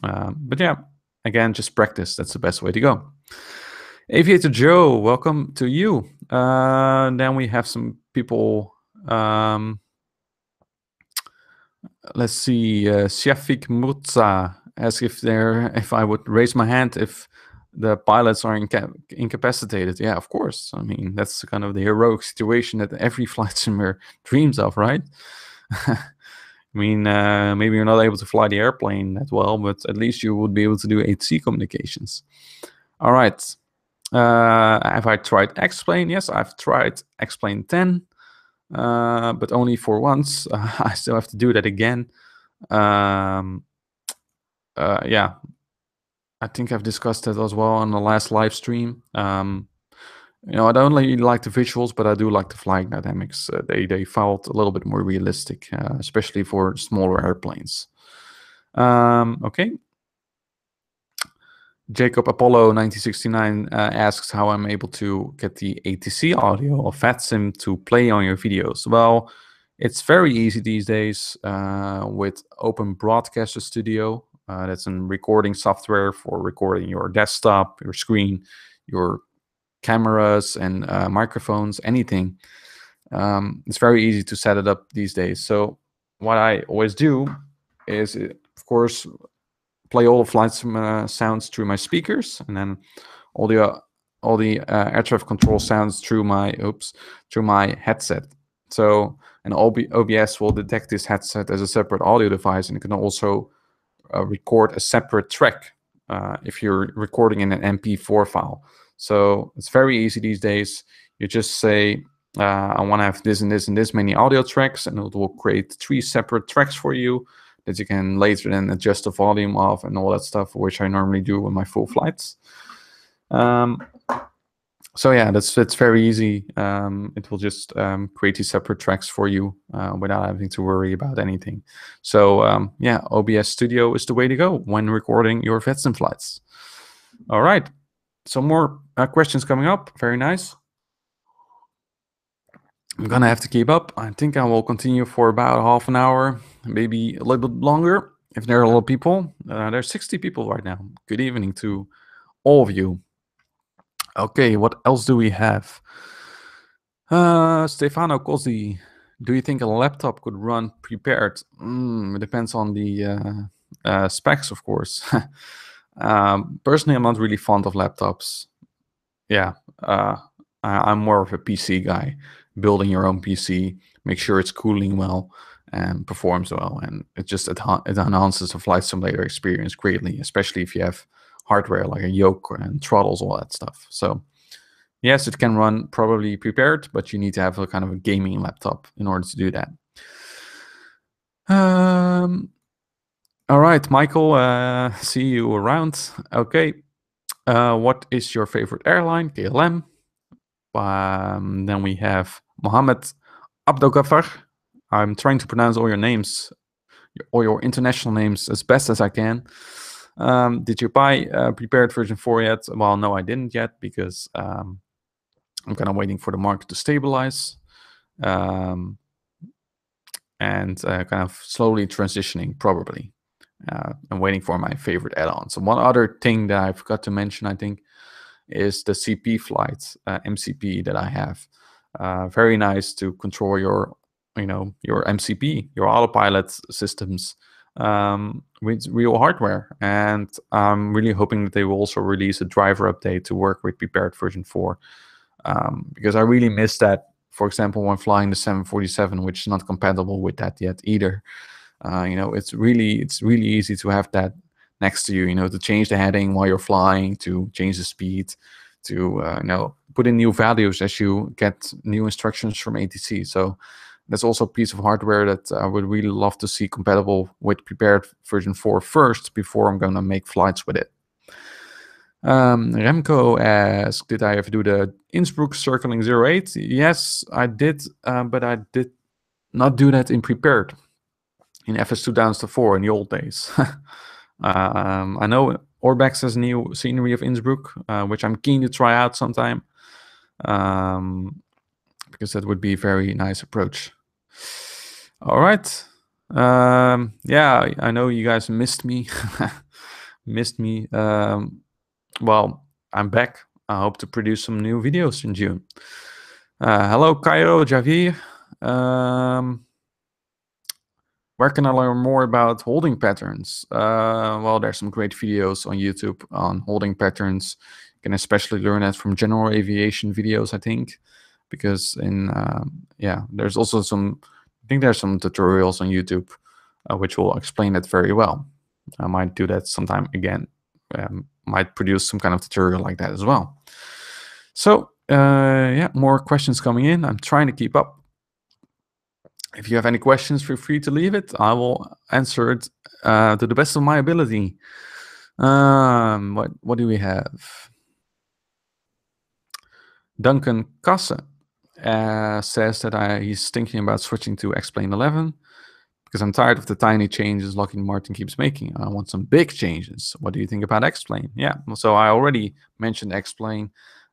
But yeah, again, just practice. That's the best way to go. Aviator Joe, welcome to you. Then we have some people. Let's see. Shafik Murza asks if I would raise my hand if the pilots are incapacitated. Yeah, of course. I mean, that's kind of the heroic situation that every flight simmer dreams of, right? I mean, maybe you're not able to fly the airplane that well, but at least you would be able to do ATC communications. All right. Have I tried X-Plane? Yes, I've tried X-Plane 10, but only for once. I still have to do that again. Yeah, I think I've discussed that as well on the last live stream. I don't really like the visuals, but I do like the flying dynamics. They felt a little bit more realistic, especially for smaller airplanes. Okay. Jacob Apollo 1969 asks how I'm able to get the ATC audio of VATSIM to play on your videos. Well, it's very easy these days with Open Broadcaster Studio. That's a recording software for recording your desktop, your screen, your cameras and microphones, anything. It's very easy to set it up these days. So what I always do is, of course, play all the flight sounds through my speakers, and then all the air traffic control sounds through my headset. So an OBS will detect this headset as a separate audio device, and it can also record a separate track if you're recording in an MP4 file. So it's very easy these days. You just say, I want to have this and this and this many audio tracks, and it will create 3 separate tracks for you that you can later then adjust the volume of and all that stuff, which I normally do with my full flights. So yeah, that's very easy. It will just create these separate tracks for you without having to worry about anything. So yeah, OBS Studio is the way to go when recording your VATSIM flights. All right, some more questions coming up. Very nice. I'm gonna have to keep up. I think I will continue for about half an hour, maybe a little bit longer if there are a lot of people. There's 60 people right now. Good evening to all of you. Okay, what else do we have? Stefano Cosi, do you think a laptop could run prepared? It depends on the specs, of course. Personally, I'm not really fond of laptops. Yeah, I'm more of a PC guy. Building your own PC, make sure it's cooling well and performs well, and it just it enhances the flight simulator experience greatly, especially if you have hardware like a yoke and throttles, all that stuff. So yes, it can run probably prepared, but you need to have a kind of a gaming laptop in order to do that. All right, Michael, see you around. Okay, what is your favorite airline? KLM. Then we have Mohammed Abdelgafar. I'm trying to pronounce all your names, all your international names, as best as I can. Did you buy prepared version 4 yet? Well, no, I didn't yet, because I'm kind of waiting for the market to stabilize and kind of slowly transitioning, probably. I'm waiting for my favorite add-ons. So one other thing that I forgot to mention, I think, is the CP flight, MCP that I have. Very nice to control your MCP, your autopilot systems with real hardware. And I'm really hoping that they will also release a driver update to work with prepared version 4, because I really miss that. For example, when flying the 747, which is not compatible with that yet either. It's really easy to have that next to you, to change the heading while you're flying, to change the speed, to put in new values as you get new instructions from ATC. So that's also a piece of hardware that I would really love to see compatible with prepared version 4 first, before I'm going to make flights with it. Remco asks, did I ever do the Innsbruck circling 08? Yes, I did, but I did not do that in prepared. In FS2 Dusseldorf in the old days. I know Orbex has new scenery of Innsbruck, which I'm keen to try out sometime, because that would be a very nice approach. All right. Yeah, I know you guys missed me. Well, I'm back. I hope to produce some new videos in June. Hello, Cairo, Javier. Where can I learn more about holding patterns? Well, there's some great videos on YouTube on holding patterns. You can especially learn that from general aviation videos, I think, because there's also I think there's some tutorials on YouTube which will explain it very well. I might do that sometime again. Might produce some kind of tutorial like that as well. So yeah, more questions coming in. I'm trying to keep up. If you have any questions, feel free to leave it. I will answer it to the best of my ability. What do we have? Duncan Kasse says that he's thinking about switching to X-Plane 11 because I'm tired of the tiny changes Lockheed Martin keeps making. I want some big changes. What do you think about X-Plane? Yeah, so I already mentioned X-Plane,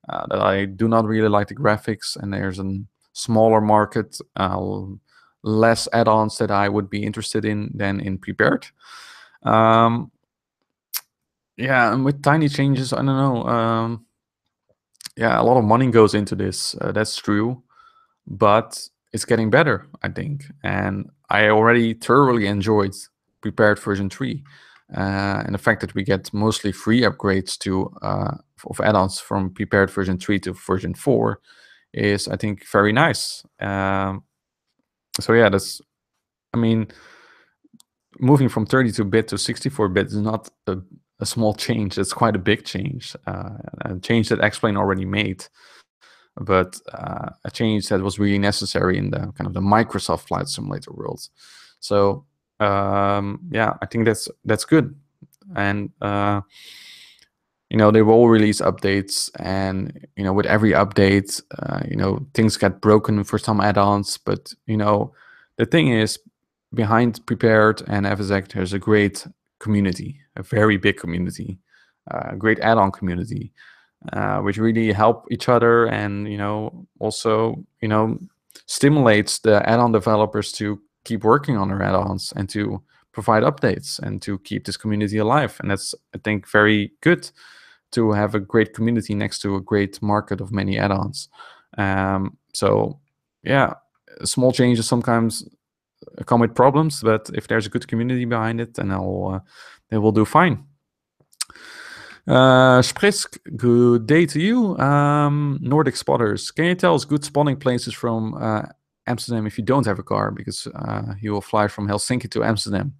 that I do not really like the graphics, and there's a smaller market, less add-ons that I would be interested in than in Prepared. Yeah, and with tiny changes, I don't know. Yeah, a lot of money goes into this. That's true, but it's getting better, I think. And I already thoroughly enjoyed Prepared version 3. And the fact that we get mostly free upgrades to of add-ons from Prepared version 3 to version 4 is, I think, very nice. So yeah, that's, I mean, moving from 32-bit to 64-bit is not a small change. It's quite a big change, a change that X-Plane already made, but a change that was really necessary in the kind of the Microsoft Flight Simulator world. So yeah, I think that's good. And you know, they will release updates, and you know, with every update, you know, things get broken for some add-ons. But you know, the thing is, behind Prepared and FSX, there's a great community, a very big community, a great add-on community, which really help each other, and you know, also, you know, stimulates the add-on developers to keep working on their add-ons and to provide updates and to keep this community alive. And that's, I think, very good to have a great community next to a great market of many add-ons. So yeah, small changes sometimes come with problems, but if there's a good community behind it, then they will do fine. Sprisk, good day to you. Nordic spotters, can you tell us good spawning places from Amsterdam if you don't have a car, because you will fly from Helsinki to Amsterdam?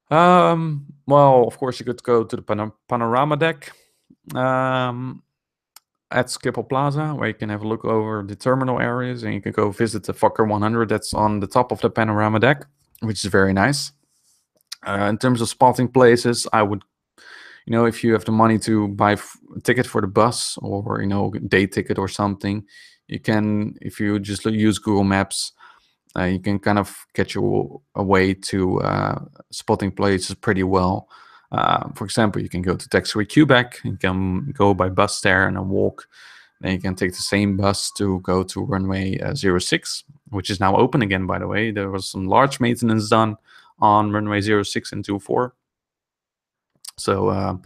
Well, of course, you could go to the panorama deck at Schiphol Plaza, where you can have a look over the terminal areas, and you can go visit the Fokker 100 that's on the top of the panorama deck, which is very nice. In terms of spotting places, I would, you know, if you have the money to buy a ticket for the bus, or, you know, day ticket or something, you can, if you just use Google Maps, you can kind of get your way to spotting places pretty well. For example, you can go to Taxiway Quebec, you can go by bus there and then walk. Then you can take the same bus to go to runway 06, which is now open again, by the way. There was some large maintenance done on runway 06 and 24. So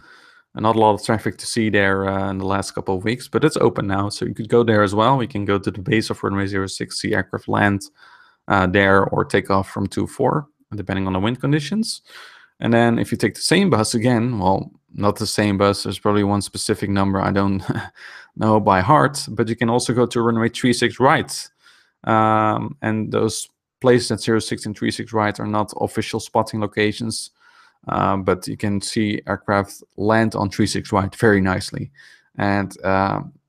not a lot of traffic to see there in the last couple of weeks, but it's open now. So you could go there as well. You can go to the base of runway 06, see aircraft land there, or take off from 24, depending on the wind conditions. And then if you take the same bus again, well, not the same bus, there's probably one specific number I don't know by heart, but you can also go to runway 36 right. And those places at 06 and 36 right are not official spotting locations, but you can see aircraft land on 36 right very nicely. And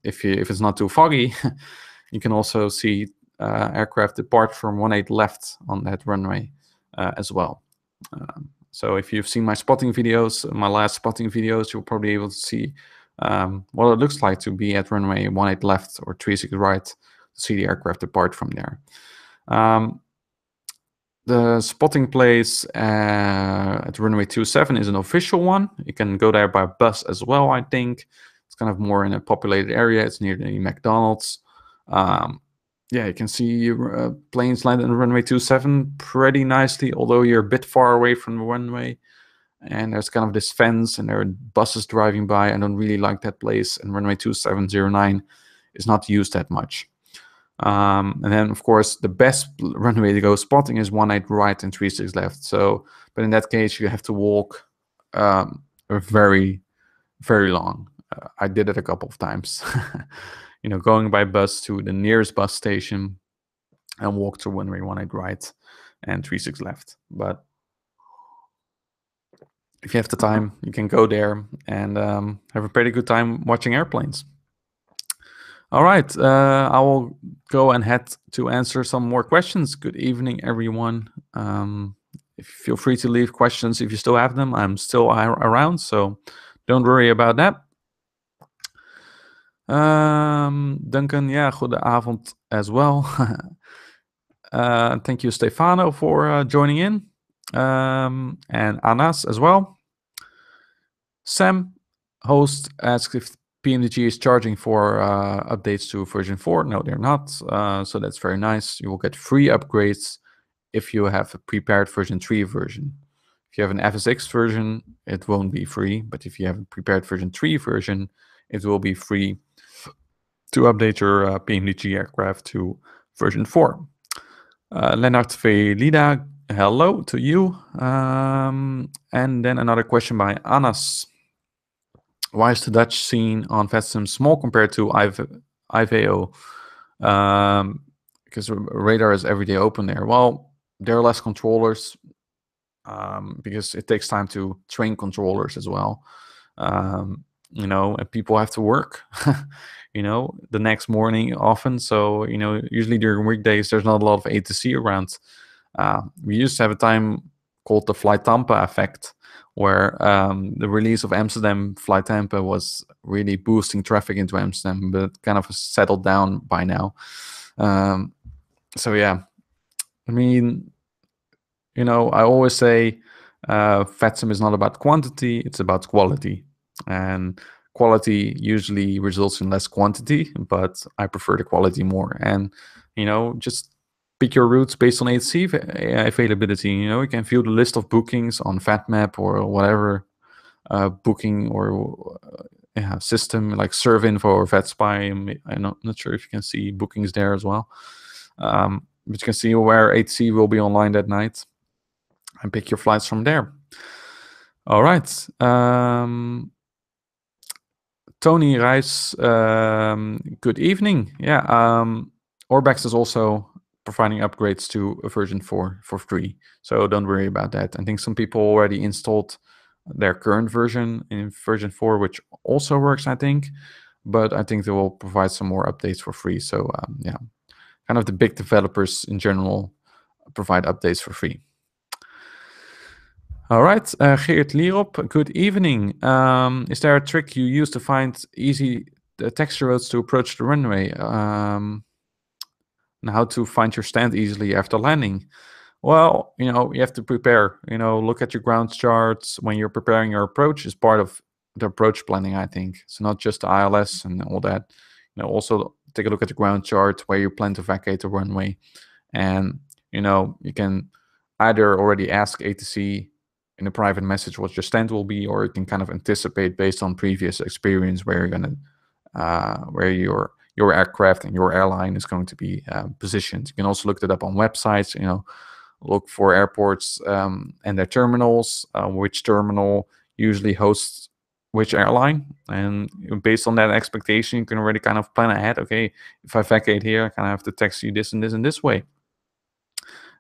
if it's not too foggy, you can also see aircraft depart from 18 left on that runway as well. So if you've seen my spotting videos, my last spotting videos, you'll probably be able to see what it looks like to be at runway 18 left or 36 right, to see the aircraft depart from there. The spotting place at runway 27 is an official one. You can go there by bus as well, I think. It's kind of more in a populated area. It's near the McDonald's. Yeah, you can see planes land on runway 27 pretty nicely, although you're a bit far away from the runway. And there's kind of this fence, and there are buses driving by. I don't really like that place. And runway 2709 is not used that much. And then, of course, the best runway to go spotting is 18 right and 36 left. So, but in that case, you have to walk very, very long. I did it a couple of times. You know, going by bus to the nearest bus station and walk to runway 18 right and 36 left. But if you have the time, you can go there and have a pretty good time watching airplanes. All right, I will go and head to answer some more questions. Good evening, everyone. Feel free to leave questions if you still have them. I'm still around, so don't worry about that. Duncan, yeah, goedenavond as well. Thank you, Stefano, for joining in. And Anas as well. Sam, host, asks if Pmdg is charging for updates to version 4. No, they're not. So that's very nice. You will get free upgrades if you have a prepared version 3 version. If you have an FSX version, it won't be free. But if you have a prepared version 3 version, it will be free to update your Pmdg aircraft to version 4. Lennart Velida, hello to you. And then another question by Anas. Why is the Dutch scene on VATSIM small compared to IVO? Because radar is every day open there. Well, there are less controllers because it takes time to train controllers as well. You know, and people have to work, you know, the next morning often. So, you know, usually during weekdays, there's not a lot of A to C around. We used to have a time called the FlyTampa effect, where the release of Amsterdam FlyTampa was really boosting traffic into Amsterdam, but kind of settled down by now. So yeah, I mean, you know, I always say VATSIM is not about quantity, it's about quality. And quality usually results in less quantity, but I prefer the quality more. And, you know, just pick your routes based on ATC availability. You know, you can view the list of bookings on VATMap or whatever booking or system like Servinfo or VATSpy. I'm not sure if you can see bookings there as well. But you can see where ATC will be online that night and pick your flights from there. All right. Tony Reis, good evening. Yeah, Orbex is also providing upgrades to version 4 for free, so don't worry about that. I think some people already installed their current version in version 4, which also works, I think, but I think they will provide some more updates for free. So yeah, kind of the big developers in general provide updates for free. All right, Geert Lierop, good evening. Is there a trick you use to find easy texture roads to approach the runway? And how to find your stand easily after landing? Well, you know, you have to prepare. You know, look at your ground charts when you're preparing your approach is part of the approach planning, I think. So not just the ILS and all that. You know, also take a look at the ground chart where you plan to vacate the runway. And, you know, you can either already ask ATC in a private message what your stand will be, or you can kind of anticipate based on previous experience where you're gonna where your aircraft and your airline is going to be positioned. You can also look that up on websites. You know, look for airports and their terminals, which terminal usually hosts which airline, and based on that expectation, you can already kind of plan ahead. Okay, if I vacate here, I kind of have to taxi this and this and this way.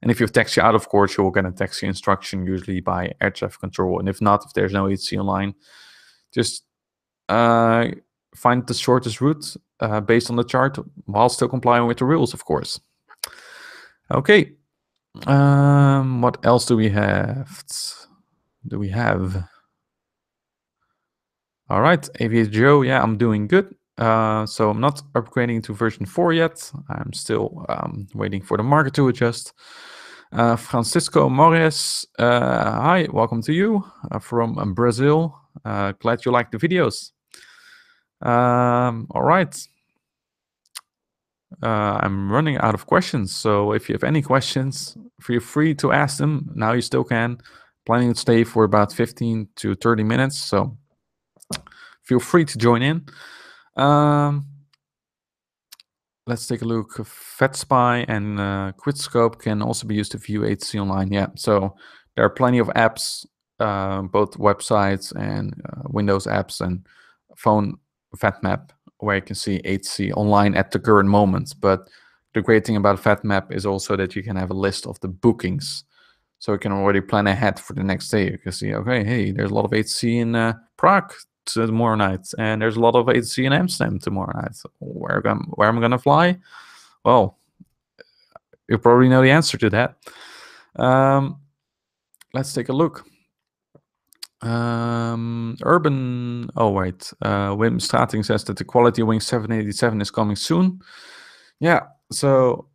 And if you taxi out, of course, you will get a taxi instruction usually by air traffic control. And if not, if there's no ATC online, just find the shortest route based on the chart while still complying with the rules, of course. Okay. What else do we have? All right, Aviation Joe. Yeah, I'm doing good. So I'm not upgrading to version 4 yet. I'm still waiting for the market to adjust. Francisco Morris, hi, welcome to you from Brazil. Glad you like the videos. All right. I'm running out of questions, so if you have any questions, feel free to ask them. Now you still can. Planning to stay for about 15 to 30 minutes, so feel free to join in. Let's take a look. VATSpy and QuitScope can also be used to view ATC online. Yeah, so there are plenty of apps, both websites and Windows apps and phone VATMap, where you can see ATC online at the current moment. But the great thing about VATMap is also that you can have a list of the bookings. So you can already plan ahead for the next day. You can see, okay, hey, there's a lot of ATC in Prague tomorrow night, and there's a lot of ATC in Amsterdam tomorrow night. Where am I gonna fly? Well, you probably know the answer to that. Let's take a look. Urban. Oh wait, Wim Strating says that the quality wing 787 is coming soon. Yeah, so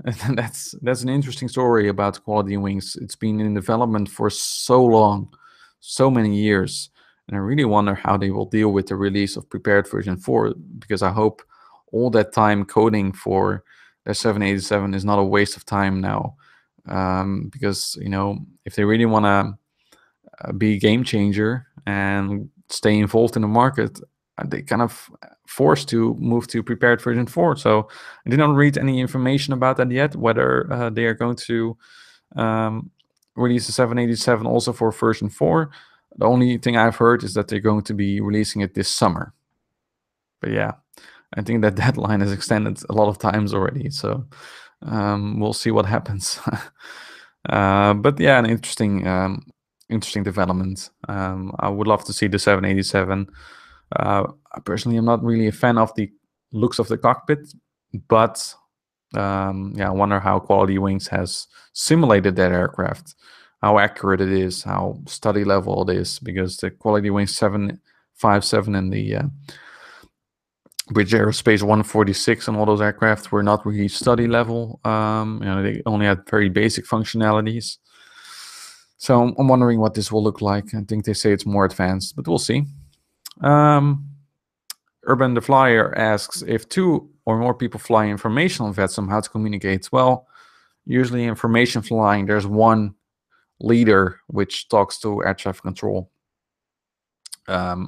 that's an interesting story about quality wings. It's been in development for so long, so many years, and I really wonder how they will deal with the release of prepared version 4, because I hope all that time coding for their 787 is not a waste of time now. Because if they really want to be a game changer and stay involved in the market, they kind of forced to move to prepared version 4. So I did not read any information about that yet, whether they are going to release the 787 also for version 4. The only thing I've heard is that they're going to be releasing it this summer. But yeah, I think that deadline is extended a lot of times already. So we'll see what happens. But yeah, an interesting development. I would love to see the 787. I personally am not really a fan of the looks of the cockpit, but yeah, I wonder how Quality Wings has simulated that aircraft, how accurate it is, how study level it is, because the Quality Wings 757 and the British Aerospace 146 and all those aircraft were not really study level. They only had very basic functionalities. So I'm wondering what this will look like. I think they say it's more advanced, but we'll see. Urban the Flyer asks, if 2 or more people fly information on VATSIM, how to communicate? Well, usually information flying, there's one leader which talks to air traffic control. That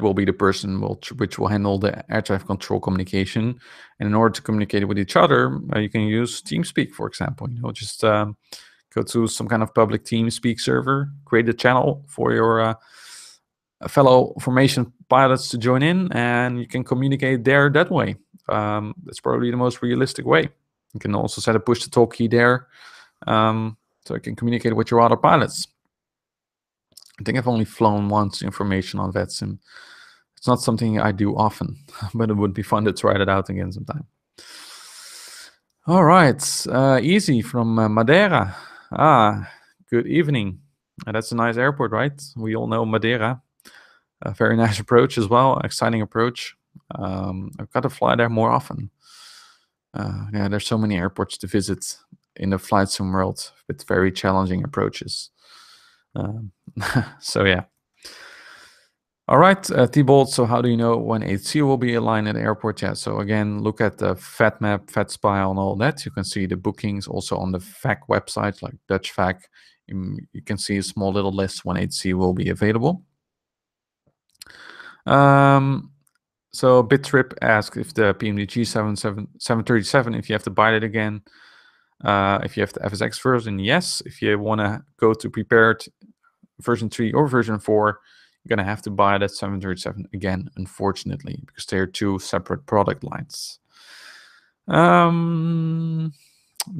will be the person which will handle the air traffic control communication. And in order to communicate with each other, you can use TeamSpeak, for example. Just go to some kind of public TeamSpeak server, create a channel for your fellow formation pilots to join in, and you can communicate there that way. That's probably the most realistic way. You can also set a push-to-talk key there, so you can communicate with your other pilots. I think I've only flown once information on VATSIM. It's not something I do often, but it would be fun to try that out again sometime. All right, Easy from Madeira. Good evening. That's a nice airport, right? We all know Madeira. A very nice approach as well, exciting approach. I've got to fly there more often. Yeah, there's so many airports to visit in the flight sim world with very challenging approaches. So yeah. All right, T-Bolt, so how do you know when 8C will be aligned at the airport? Yeah, so again, look at the FAT map, FAT spy, and all that. You can see the bookings also on the FAC website, like Dutch FAC. You can see a small little list when 8C will be available. So BitTrip asks if the Pmdg 737, if you have to buy it again. If you have the FSX version, yes. If you want to go to prepared version 3 or version 4, you're going to have to buy that 737 again, unfortunately, because they're 2 separate product lines. Then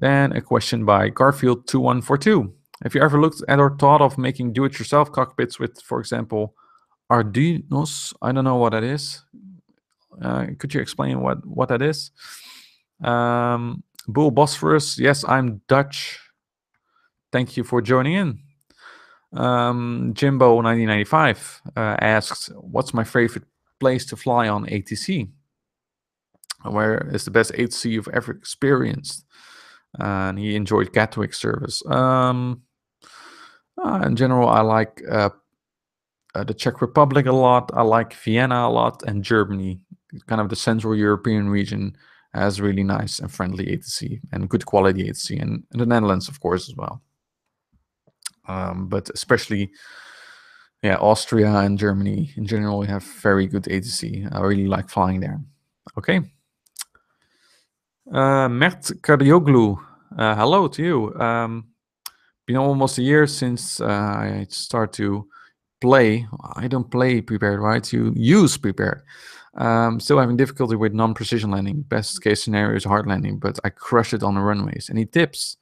a question by Garfield2142. Have you ever looked at or thought of making do-it-yourself cockpits with, for example, Arduinos? I don't know what that is. Could you explain what that is? Bull Bosphorus, yes, I'm Dutch. Thank you for joining in. Jimbo1995 asks, what's my favorite place to fly on ATC? Where is the best ATC you've ever experienced? And he enjoyed Gatwick service. In general, I like the Czech Republic a lot. I like Vienna a lot, and Germany. Kind of the Central European region has really nice and friendly ATC and good quality ATC, and the Netherlands, of course, as well. But especially, yeah, Austria and Germany in general have very good ATC. I really like flying there. Okay. Mert Kardioglu, hello to you. Been almost a year since I start to play. I don't play prepared, right? You use prepared. Still having difficulty with non-precision landing. Best case scenario is hard landing, but I crush it on the runways. Any tips?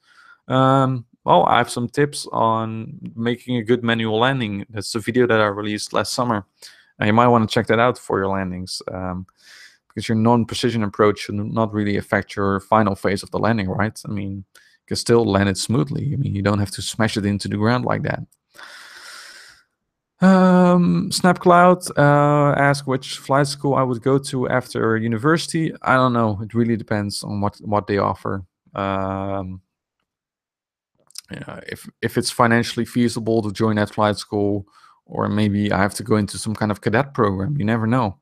Well, I have some tips on making a good manual landing. That's the video that I released last summer. You might want to check that out for your landings, because your non-precision approach should not really affect your final phase of the landing, right? I mean, you can still land it smoothly. I mean, you don't have to smash it into the ground like that. SnapCloud ask which flight school I would go to after university. I don't know. It really depends on what they offer. Yeah, if it's financially feasible to join that flight school, or maybe I have to go into some kind of cadet program. You never know.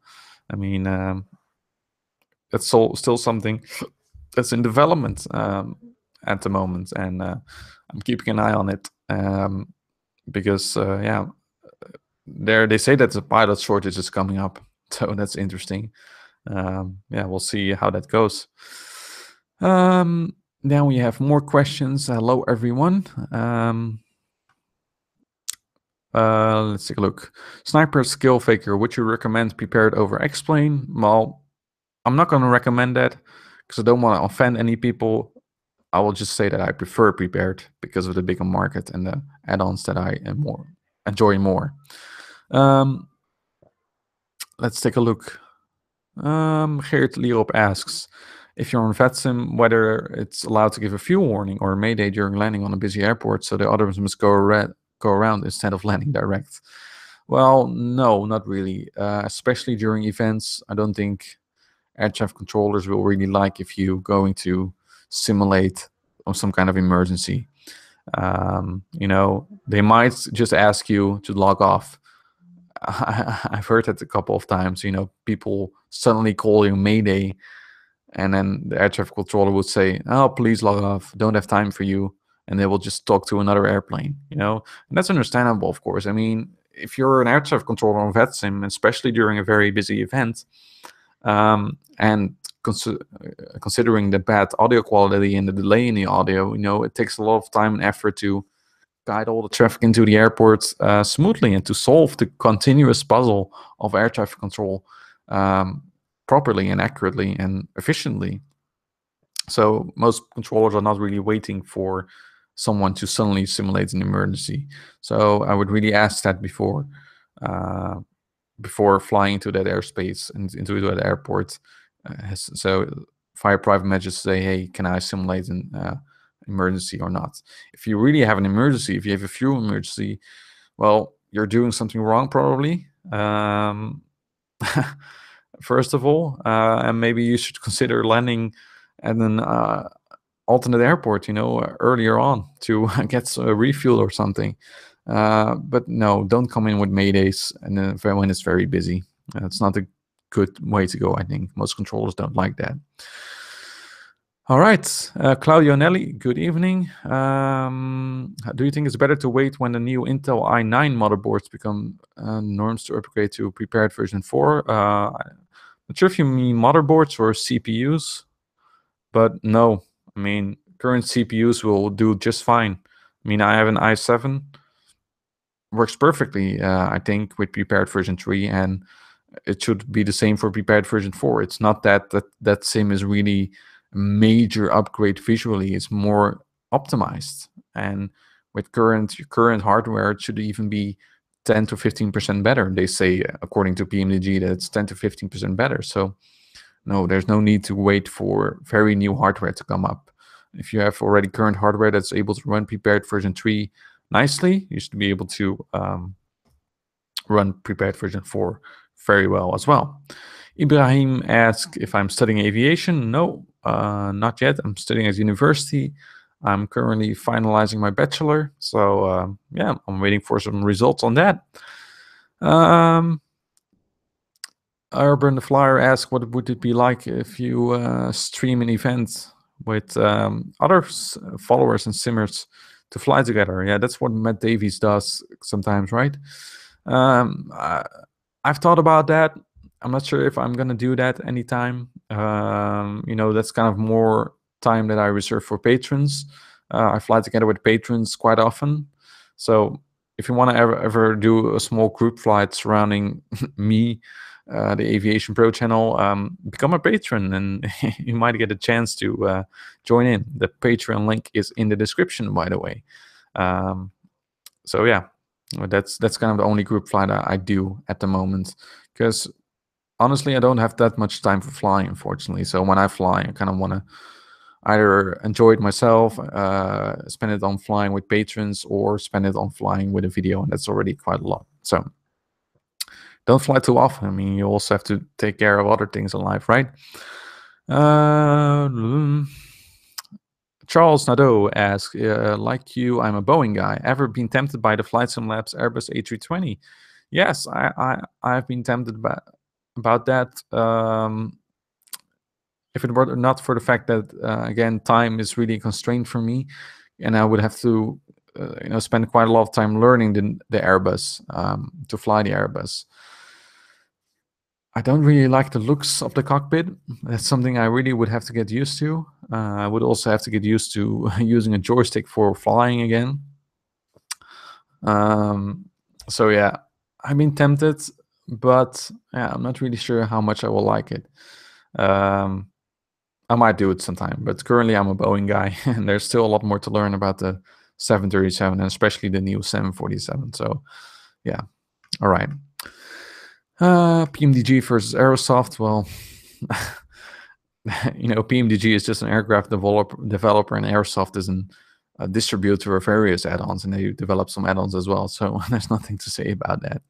I mean, that's still something that's in development at the moment, and I'm keeping an eye on it because yeah, they say that the pilot shortage is coming up, so that's interesting. Yeah, we'll see how that goes. Now we have more questions. Hello, everyone. Let's take a look. Sniper skill faker, would you recommend prepared over explain? Well, I'm not going to recommend that because I don't want to offend any people. I will just say that I prefer prepared because of the bigger market and the add-ons that I enjoy more. Let's take a look. Geert Lierop asks, if you're on VATSIM, whether it's allowed to give a fuel warning or a mayday during landing on a busy airport, so the others must go around instead of landing direct. Well, no, not really. Especially during events, I don't think air traffic controllers will really like if you're going to simulate on some kind of emergency. You know, they might just ask you to log off. I've heard that a couple of times. You know, people suddenly call you Mayday, and then the air traffic controller would say, "Oh, please log off. Don't have time for you," and they will just talk to another airplane. You know, and that's understandable, of course. I mean, if you're an air traffic controller on VATSIM, especially during a very busy event, and considering the bad audio quality and the delay in the audio, you know, it takes a lot of time and effort to guide all the traffic into the airport smoothly and to solve the continuous puzzle of air traffic control properly and accurately and efficiently. So most controllers are not really waiting for someone to suddenly simulate an emergency. So I would really ask that before flying into that airspace and into that airport. So fire private messages say, hey, can I simulate an emergency or not? If you really have an emergency, if you have a fuel emergency, well, you're doing something wrong probably. First of all, and maybe you should consider landing at an alternate airport, you know, earlier on to get a refuel or something. But no, don't come in with maydays and when it's very busy. It's not a good way to go, I think. Most controllers don't like that. All right, Claudio Nelly, good evening. Do you think it's better to wait when the new Intel i9 motherboards become norms to upgrade to prepared version 4? Not sure if you mean motherboards or CPUs, but no. I mean, current CPUs will do just fine. I mean, I have an i7, works perfectly, I think, with prepared version 3, and it should be the same for prepared version 4. It's not that sim is really a major upgrade visually. It's more optimized, and with current hardware, it should even be 10 to 15% better. They say, according to Pmdg, that it's 10 to 15% better. So no, there's no need to wait for very new hardware to come up. If you have already current hardware that's able to run prepared version 3 nicely, you should be able to run prepared version 4 very well as well. Ibrahim asks if I'm studying aviation. No, not yet. I'm studying at university. I'm currently finalizing my bachelor. So yeah, I'm waiting for some results on that. Urban the Flyer asks, what would it be like if you stream an event with other followers and simmers to fly together? Yeah, that's what Matt Davies does sometimes, right? I've thought about that. I'm not sure if I'm gonna do that anytime. You know, that's kind of more time that I reserve for patrons. I fly together with patrons quite often. So if you want to ever do a small group flight surrounding me, the AviationPro channel, become a patron and you might get a chance to join in. The Patreon link is in the description, by the way. So yeah, that's kind of the only group flight I do at the moment, because honestly, I don't have that much time for flying, unfortunately. So when I fly, I kind of want to either enjoy it myself, spend it on flying with patrons, or spend it on flying with a video, and that's already quite a lot. So don't fly too often. I mean, you also have to take care of other things in life, right? Charles Nadeau asks, like you, I'm a Boeing guy. Ever been tempted by the FlightSim Labs Airbus A320? Yes, I've been tempted about that. If it were not for the fact that, again, time is really a constraint for me, and I would have to spend quite a lot of time learning the Airbus, to fly the Airbus. I don't really like the looks of the cockpit. That's something I really would have to get used to. I would also have to get used to using a joystick for flying again. So yeah, I've been tempted, but yeah, I'm not really sure how much I will like it. I might do it sometime, but currently I'm a Boeing guy, and there's still a lot more to learn about the 737, and especially the new 747. So yeah, all right. Pmdg versus Aerosoft. Well, Pmdg is just an aircraft developer, and Aerosoft is a distributor of various add-ons, and they develop some add-ons as well. So there's nothing to say about that.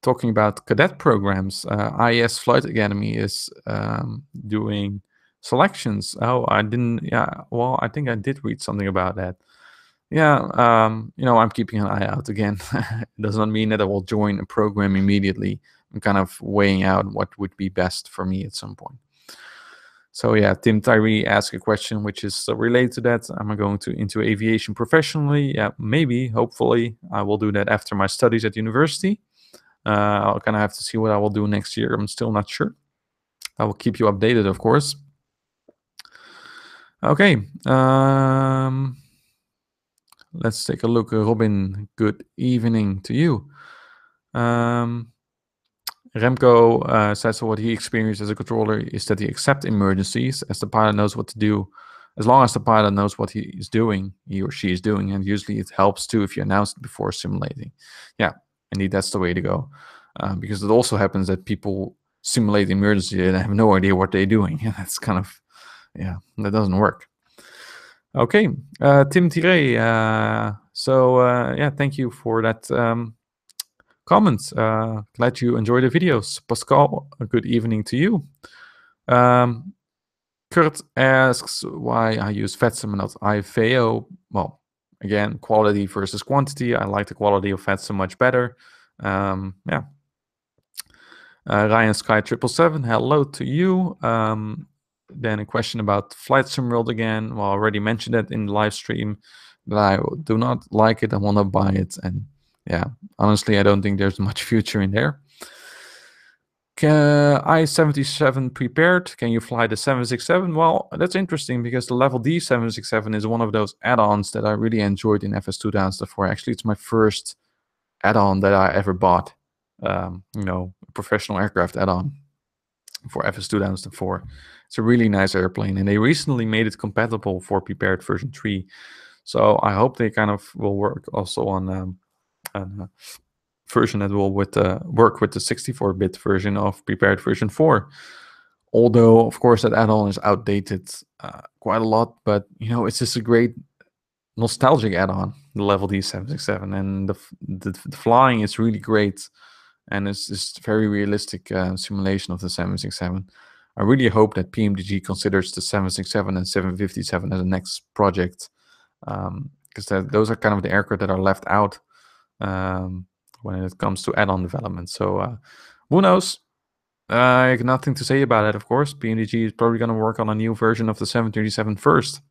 Talking about cadet programs, IES Flight Academy is doing selections. Oh, I didn't. Yeah, well, I think I did read something about that. Yeah, I'm keeping an eye out again. It does not mean that I will join a program immediately. I'm kind of weighing out what would be best for me at some point. So yeah, Tim Tyree asked a question which is related to that. Am I going into aviation professionally? Yeah, maybe, hopefully. I will do that after my studies at university. I'll kind of have to see what I will do next year. I'm still not sure. I will keep you updated, of course. Okay. Let's take a look. Robin, good evening to you. Remco says what he experienced as a controller is that he accepts emergencies as the pilot knows what to do. As long as the pilot knows what he or she is doing, and usually it helps too if you announce it before simulating. Yeah, indeed, that's the way to go. Because it also happens that people simulate emergency and have no idea what they're doing. And that's kind of, yeah, that doesn't work. Okay, Tim Tirey. Yeah, thank you for that comment. Glad you enjoy the videos. Pascal, a good evening to you. Kurt asks why I use VATSIM and not IVAO. Well, again, quality versus quantity. I like the quality of VATSIM much better. Yeah. Ryan Sky 777, hello to you. Then a question about FlightSim World again. Well, I already mentioned that in the live stream, but I do not like it. I want to buy it. And yeah, honestly, I don't think there's much future in there. I-77 prepared. Can you fly the 767? Well, that's interesting because the Level D 767 is one of those add-ons that I really enjoyed in FS2004. Actually, it's my first add-on that I ever bought. A professional aircraft add-on for FS2004. It's a really nice airplane, and they recently made it compatible for Prepared version 3. So I hope they kind of will work also on a version that will work with the 64-bit version of Prepared version 4. Although, of course, that add-on is outdated quite a lot, but it's just a great nostalgic add-on, the Level D 767, and the flying is really great. And it's just very realistic simulation of the 767. I really hope that Pmdg considers the 767 and 757 as a next project, because those are kind of the aircraft that are left out when it comes to add-on development. So who knows? I have nothing to say about it, of course. Pmdg is probably going to work on a new version of the 737 first.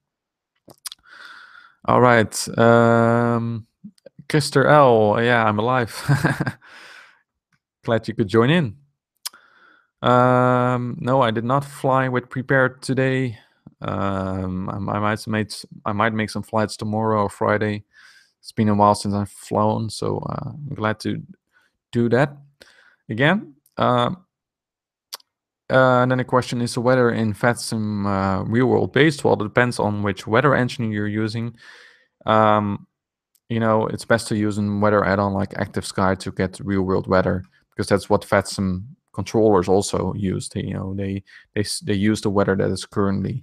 All right. Krister L. Yeah, I'm alive. Glad you could join in. No, I did not fly with Prepared today. I might make some flights tomorrow or Friday. It's been a while since I've flown, so I'm glad to do that again. And then the question is the weather in VATSIM real world based. Well, it depends on which weather engine you're using. It's best to use a weather add-on like Active Sky to get real world weather, because that's what VATSIM controllers also use. They use the weather that is currently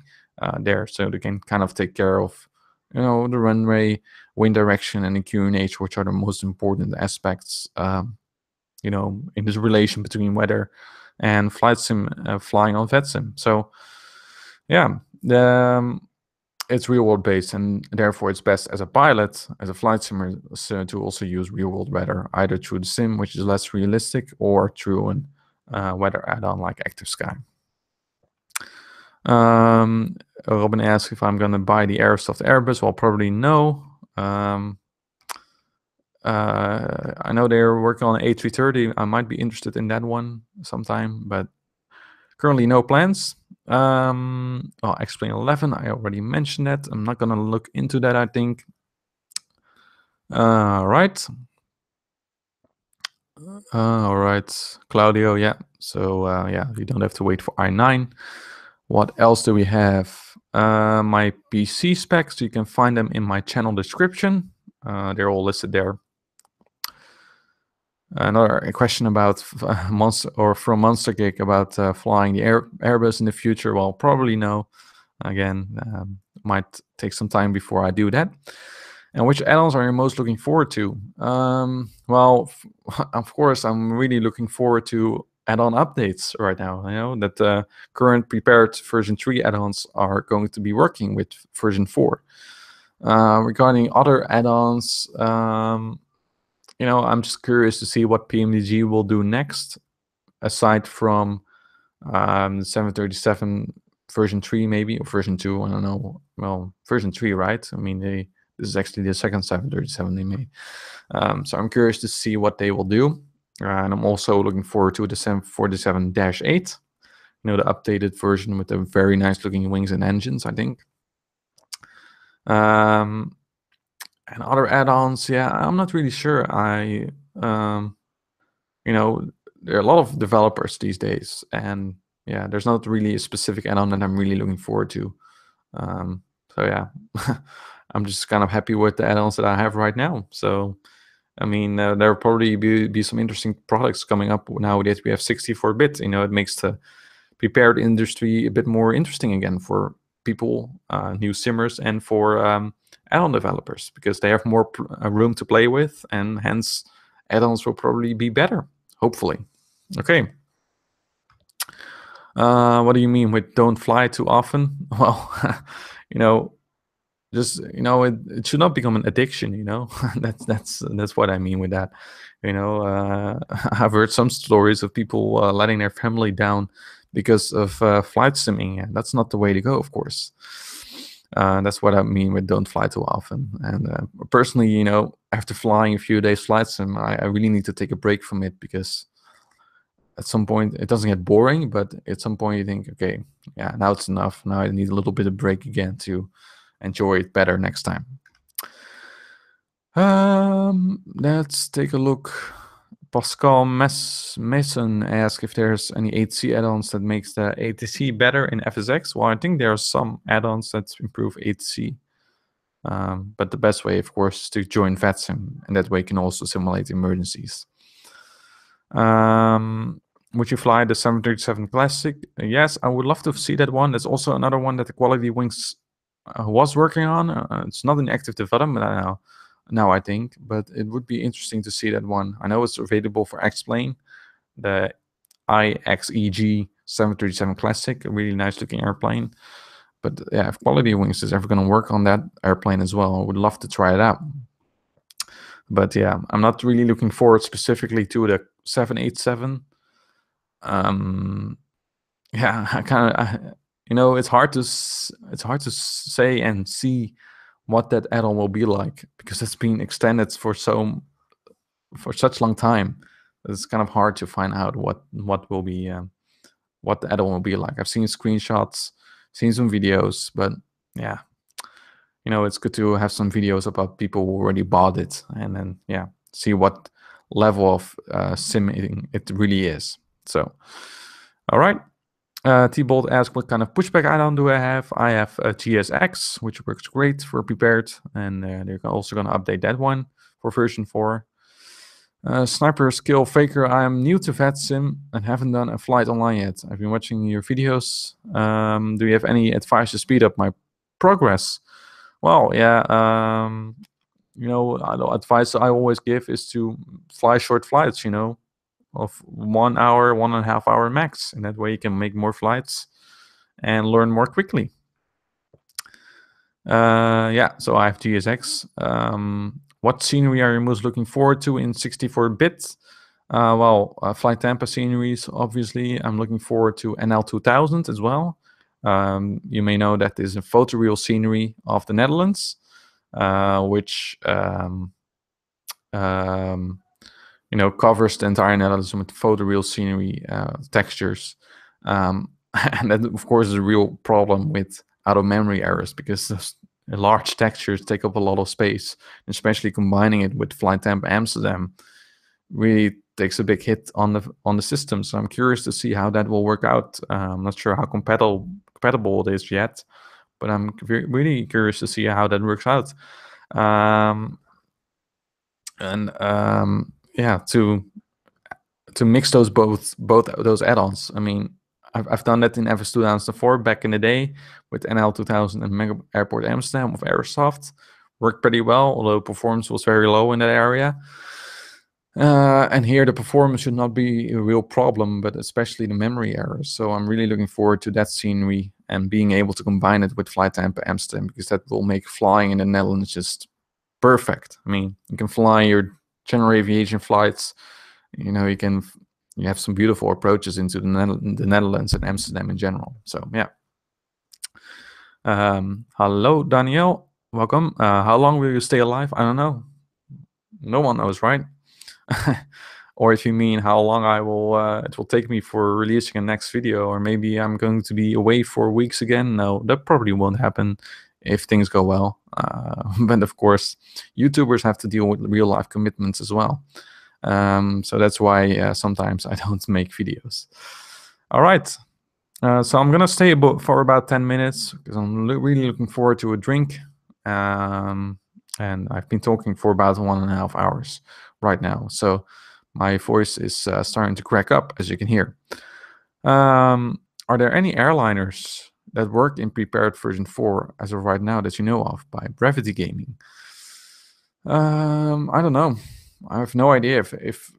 there, so they can kind of take care of you know, the runway, wind direction, and the QNH, which are the most important aspects, you know, in this relation between weather and flight sim flying on VATSIM. So yeah, it's real world based, and therefore it's best as a pilot, as a flight simmer, to also use real world weather, either through the sim, which is less realistic, or through an weather add-on like Active Sky. Robin asks if I'm going to buy the Aerosoft Airbus. Well, probably no. I know they're working on A330. I might be interested in that one sometime, but currently no plans. Well, X-Plane 11, I already mentioned that. I'm not going to look into that, I think. Right. All right, Claudio, yeah. So, yeah, you don't have to wait for I9. What else do we have? My PC specs, you can find them in my channel description. They're all listed there. Another question about from Monster Geek about flying the Airbus in the future. Well, probably no. Again, might take some time before I do that. And which add-ons are you most looking forward to? Well, of course, I'm really looking forward to add-on updates right now. You know that current prepared version 3 add-ons are going to be working with version 4. Regarding other add-ons, you know, I'm just curious to see what Pmdg will do next, aside from the 737 version 3 maybe, or version 2, I don't know. Well, version 3, right? I mean, this is actually the second 737 they made. So I'm curious to see what they will do. And I'm also looking forward to the 747-8, you know, the updated version with the very nice looking wings and engines, I think. And other add-ons, yeah, I'm not really sure. You know, there are a lot of developers these days, and yeah, there's not really a specific add-on that I'm really looking forward to. So yeah, I'm just kind of happy with the add-ons that I have right now. So, I mean, there'll probably be some interesting products coming up now that we have 64-bit. You know, it makes the prepared industry a bit more interesting again for people, new simmers, and for add-on developers, because they have more room to play with, and hence add-ons will probably be better, hopefully. Okay. What do you mean with don't fly too often? Well, you know, just, you know, it should not become an addiction, you know. that's what I mean with that. You know, I've heard some stories of people letting their family down because of flight simming, and that's not the way to go, of course. That's what I mean with don't fly too often. And personally, you know, after flying a few days flight sim, I really need to take a break from it, because at some point it doesn't get boring, but at some point you think, okay, yeah, now it's enough. Now I need a little bit of break again to enjoy it better next time. Let's take a look. Pascal Mason asks if there's any ATC add-ons that makes the ATC better in FSX. Well, I think there are some add-ons that improve ATC. But the best way, of course, is to join VATSIM, and that way you can also simulate emergencies. Would you fly the 737 Classic? Yes, I would love to see that one. There's also another one that the Quality Wings was working on. It's not in active development now, I think, but it would be interesting to see that one. I know it's available for X-Plane, the IXEG 737 Classic, a really nice looking airplane. But yeah, if Quality Wings is ever going to work on that airplane as well, I would love to try it out. But yeah, I'm not really looking forward specifically to the 787. Yeah, I kind of, you know, it's hard to say and see what that add-on will be like, because it's been extended for such long time. It's kind of hard to find out what will be what the add-on will be like. I've seen screenshots, seen some videos, but yeah, you know, it's good to have some videos about people who already bought it, and then yeah, see what level of simming it really is. So, all right. T-Bolt asks, what kind of pushback add-on do I have? I have a GSX, which works great for prepared, and they're also going to update that one for version 4. Sniper Skill Faker, I'm new to VATSIM and haven't done a flight online yet. I've been watching your videos. Do you have any advice to speed up my progress? Well, yeah. The advice I always give is to fly short flights. Of 1 hour, 1.5 hour max, and that way you can make more flights and learn more quickly. Yeah, so I have GSX. What scenery are you most looking forward to in 64-bit? FlyTampa sceneries, obviously. I'm looking forward to NL2000 as well. You may know that is a photoreal scenery of the Netherlands, which covers the entire Netherlands with photoreal scenery textures. And that, of course, is a real problem with out-of-memory errors because those large textures take up a lot of space, especially combining it with FlyTampa Amsterdam really takes a big hit on the system. So I'm curious to see how that will work out. I'm not sure how compatible it is yet, but I'm really curious to see how that works out. Yeah, to mix both those add-ons. I mean, I've done that in FS 2004 back in the day with NL 2000 and Mega Airport Amsterdam with Airsoft. Worked pretty well, although performance was very low in that area. And here the performance should not be a real problem, but especially the memory errors. So I'm really looking forward to that scenery and being able to combine it with FlyTampa Amsterdam, because that will make flying in the Netherlands just perfect. I mean, you can fly your general aviation flights. You have some beautiful approaches into the Netherlands and Amsterdam in general. So yeah. Hello, Danielle. Welcome. How long will you stay alive? I don't know. No one knows, right? Or if you mean how long it will take me for releasing a next video, or maybe I'm going to be away for weeks again. No, that probably won't happen if things go well. But of course, YouTubers have to deal with real life commitments as well. So that's why sometimes I don't make videos. All right. So I'm gonna stay for about 10 minutes because I'm really looking forward to a drink. And I've been talking for about 1.5 hours right now. So my voice is starting to crack up, as you can hear. Are there any airliners that work in Prepared version 4 as of right now that you know of by Brevity Gaming? I don't know. I have no idea if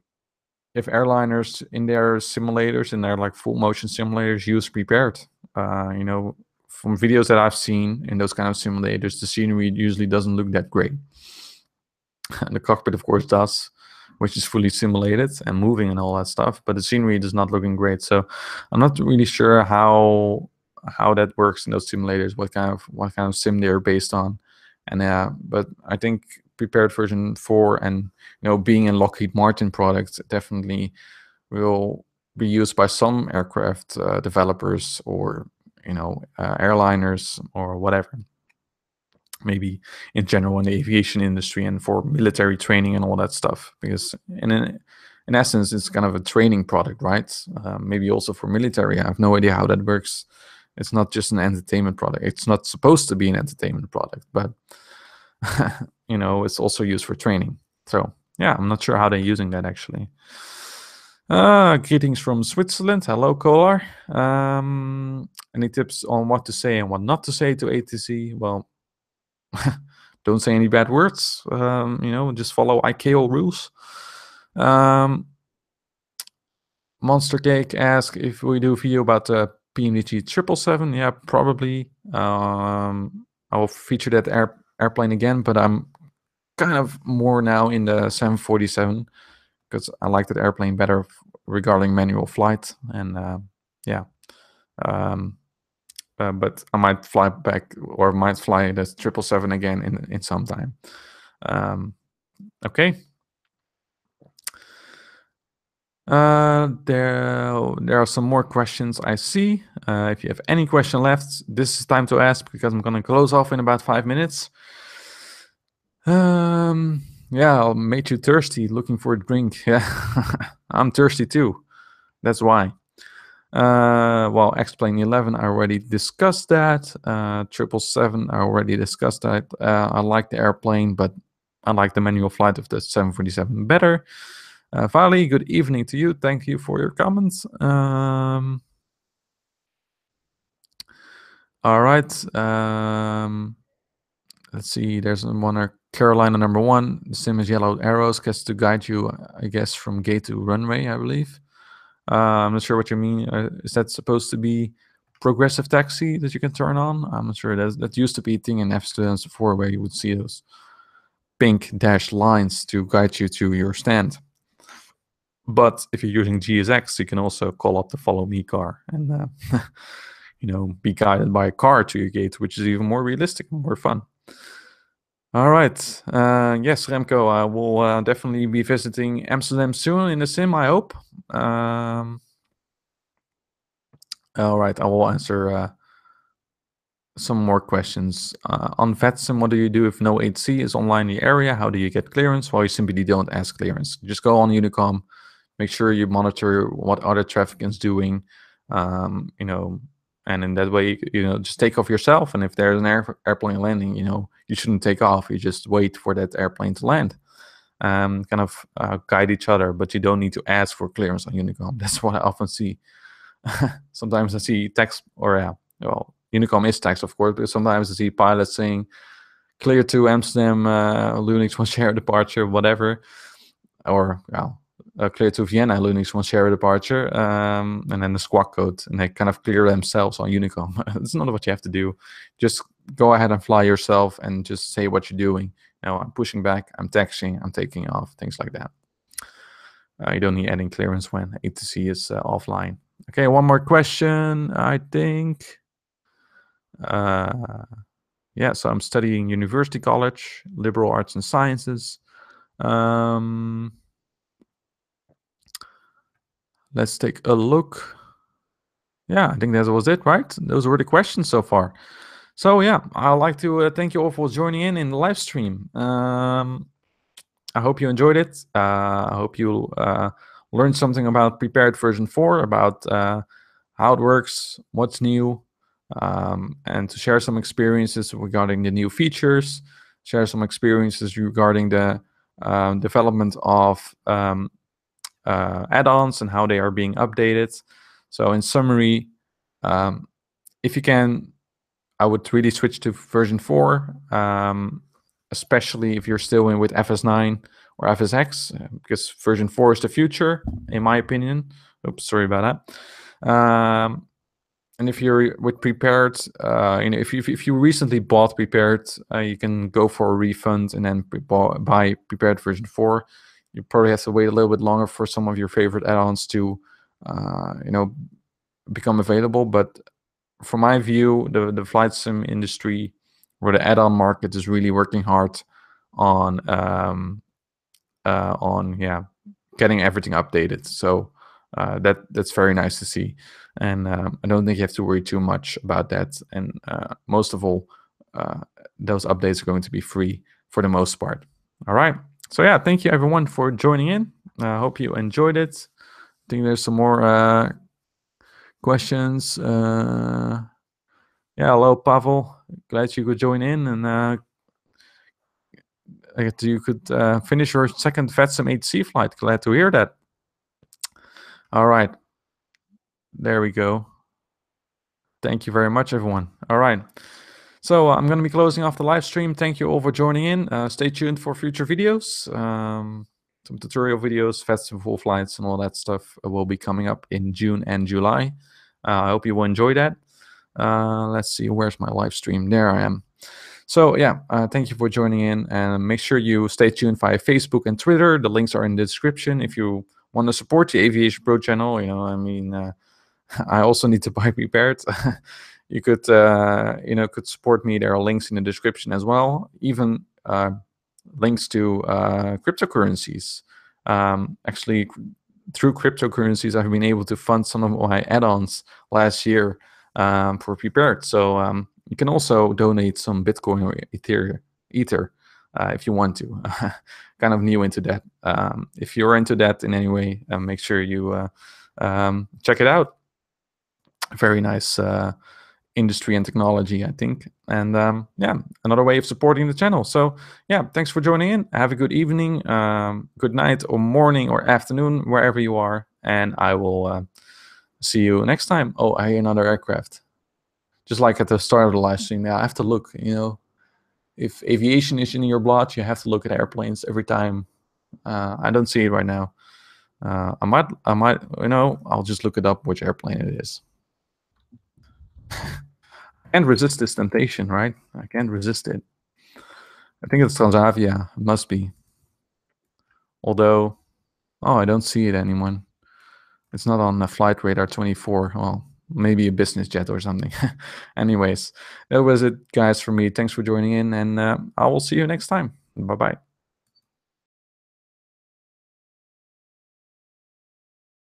airliners in their simulators, in their like full motion simulators, use Prepared. From videos that I've seen in those kind of simulators, the scenery usually doesn't look that great. And the cockpit, of course, does, which is fully simulated and moving and all that stuff. But the scenery is not looking great. So I'm not really sure how that works in those simulators. What kind of sim they're based on. And but I think Prepared version 4 and being a Lockheed Martin product definitely will be used by some aircraft developers or airliners or whatever. Maybe in general in the aviation industry and for military training and all that stuff, because in essence it's kind of a training product, right? Maybe also for military. I have no idea how that works. It's not just an entertainment product. It's not supposed to be an entertainment product, but it's also used for training. So yeah, I'm not sure how they're using that actually. Greetings from Switzerland. Hello, caller. Any tips on what to say and what not to say to ATC? Well, don't say any bad words. Just follow ICAO rules. Monster Cake asks if we do a video about the Pmdg 777. Yeah, probably. I will feature that airplane again, but I'm kind of more now in the 747 because I like that airplane better regarding manual flight. And yeah. But I might fly back or might fly the 777 again in some time. Okay. There are some more questions I see. If you have any question left, this is time to ask because I'm gonna close off in about 5 minutes. Yeah, I'll make you thirsty looking for a drink. Yeah, I'm thirsty too. That's why. Well, X-Plane 11, I already discussed that. 777, I already discussed that. I like the airplane, but I like the manual flight of the 747 better. Vali, good evening to you. Thank you for your comments. All right. let's see, there's one, Carolina number 1. The sim is yellow arrows, gets to guide you, I guess, from gate to runway, I believe. I'm not sure what you mean. Is that supposed to be progressive taxi that you can turn on? I'm not sure. That used to be a thing in Amsterdam before, where you would see those pink dashed lines to guide you to your stand. But if you're using GSX, you can also call up the follow me car and you know, be guided by a car to your gate, which is even more realistic and more fun. All right. Yes, Remco, I will definitely be visiting Amsterdam soon in the sim, I hope. All right, I will answer some more questions. On VATSIM, what do you do if no HC is online in the area? How do you get clearance? Well, you simply don't ask clearance. Just go on Unicom, make sure you monitor what other traffic is doing, you know, and in that way, you know, just take off yourself. And if there's an airplane landing, you know, you shouldn't take off. You just wait for that airplane to land. Kind of guide each other, but you don't need to ask for clearance on Unicom. That's what I often see. Sometimes I see text, or well, Unicom is text, of course, but sometimes I see pilots saying clear to Amsterdam, Lunix 1 share departure, whatever, or well, clear to Vienna, Lunix 1 share departure, and then the squawk code, and they kind of clear themselves on Unicom. It's not what you have to do. Just go ahead and fly yourself and just say what you're doing. You know, I'm pushing back, I'm taxiing, I'm taking off, things like that. You don't need any clearance when ATC is offline. Okay, one more question, I think. Yeah, so I'm studying University College, Liberal Arts and Sciences. Let's take a look. Yeah, I think that was it, right? Those were the questions so far. So yeah, I'd like to thank you all for joining in the live stream. I hope you enjoyed it. I hope you learned something about Prepared version 4, about how it works, what's new, and to share some experiences regarding the new features, share some experiences regarding the development of add-ons and how they are being updated. So in summary, if you can, I would really switch to version 4, especially if you're still in with FS9 or FSX, because version 4 is the future, in my opinion. Oops, sorry about that. And if you're with Prepared, you know, if you recently bought Prepared, you can go for a refund and then buy Prepared version 4. You probably have to wait a little bit longer for some of your favorite add-ons to, you know, become available. But from my view, the flight sim industry or the add-on market is really working hard on getting everything updated. So that's very nice to see, and I don't think you have to worry too much about that. And most of all, those updates are going to be free for the most part. All right. So yeah, thank you everyone for joining in. I hope you enjoyed it. I think there's some more questions. Yeah, hello Pavel. Glad you could join in, and you could finish your second VATSIM HC flight. Glad to hear that. All right. There we go. Thank you very much, everyone. All right. So I'm going to be closing off the live stream. Thank you all for joining in. Stay tuned for future videos. Some tutorial videos, VATSIM full flights, and all that stuff will be coming up in June and July. I hope you will enjoy that. Let's see, where's my live stream? There I am. So yeah, thank you for joining in, and make sure you stay tuned via Facebook and Twitter. The links are in the description. If you want to support the AviationPro channel, you know, I mean, I also need to buy Prepared. You could, you know, could support me. There are links in the description as well. Even links to cryptocurrencies. Actually, through cryptocurrencies, I've been able to fund some of my add-ons last year for Prepared. So you can also donate some Bitcoin or Ether if you want to. Kind of new into that. If you're into that in any way, make sure you check it out. Very nice industry and technology, I think. And yeah, another way of supporting the channel. So yeah, thanks for joining in. Have a good evening, good night or morning or afternoon, wherever you are. And I will see you next time. Oh, I hear another aircraft. Just like at the start of the live stream. Yeah, I have to look, you know. if aviation is in your blood, you have to look at airplanes every time. I don't see it right now. I might, I'll just look it up which airplane it is. I can't resist this temptation, right? I can't resist it. I think it's Transavia. It must be. Although, oh, I don't see it anymore. It's not on the flight radar 24. Well, maybe a business jet or something. Anyways, that was it, guys, for me. Thanks for joining in, and I will see you next time. Bye-bye.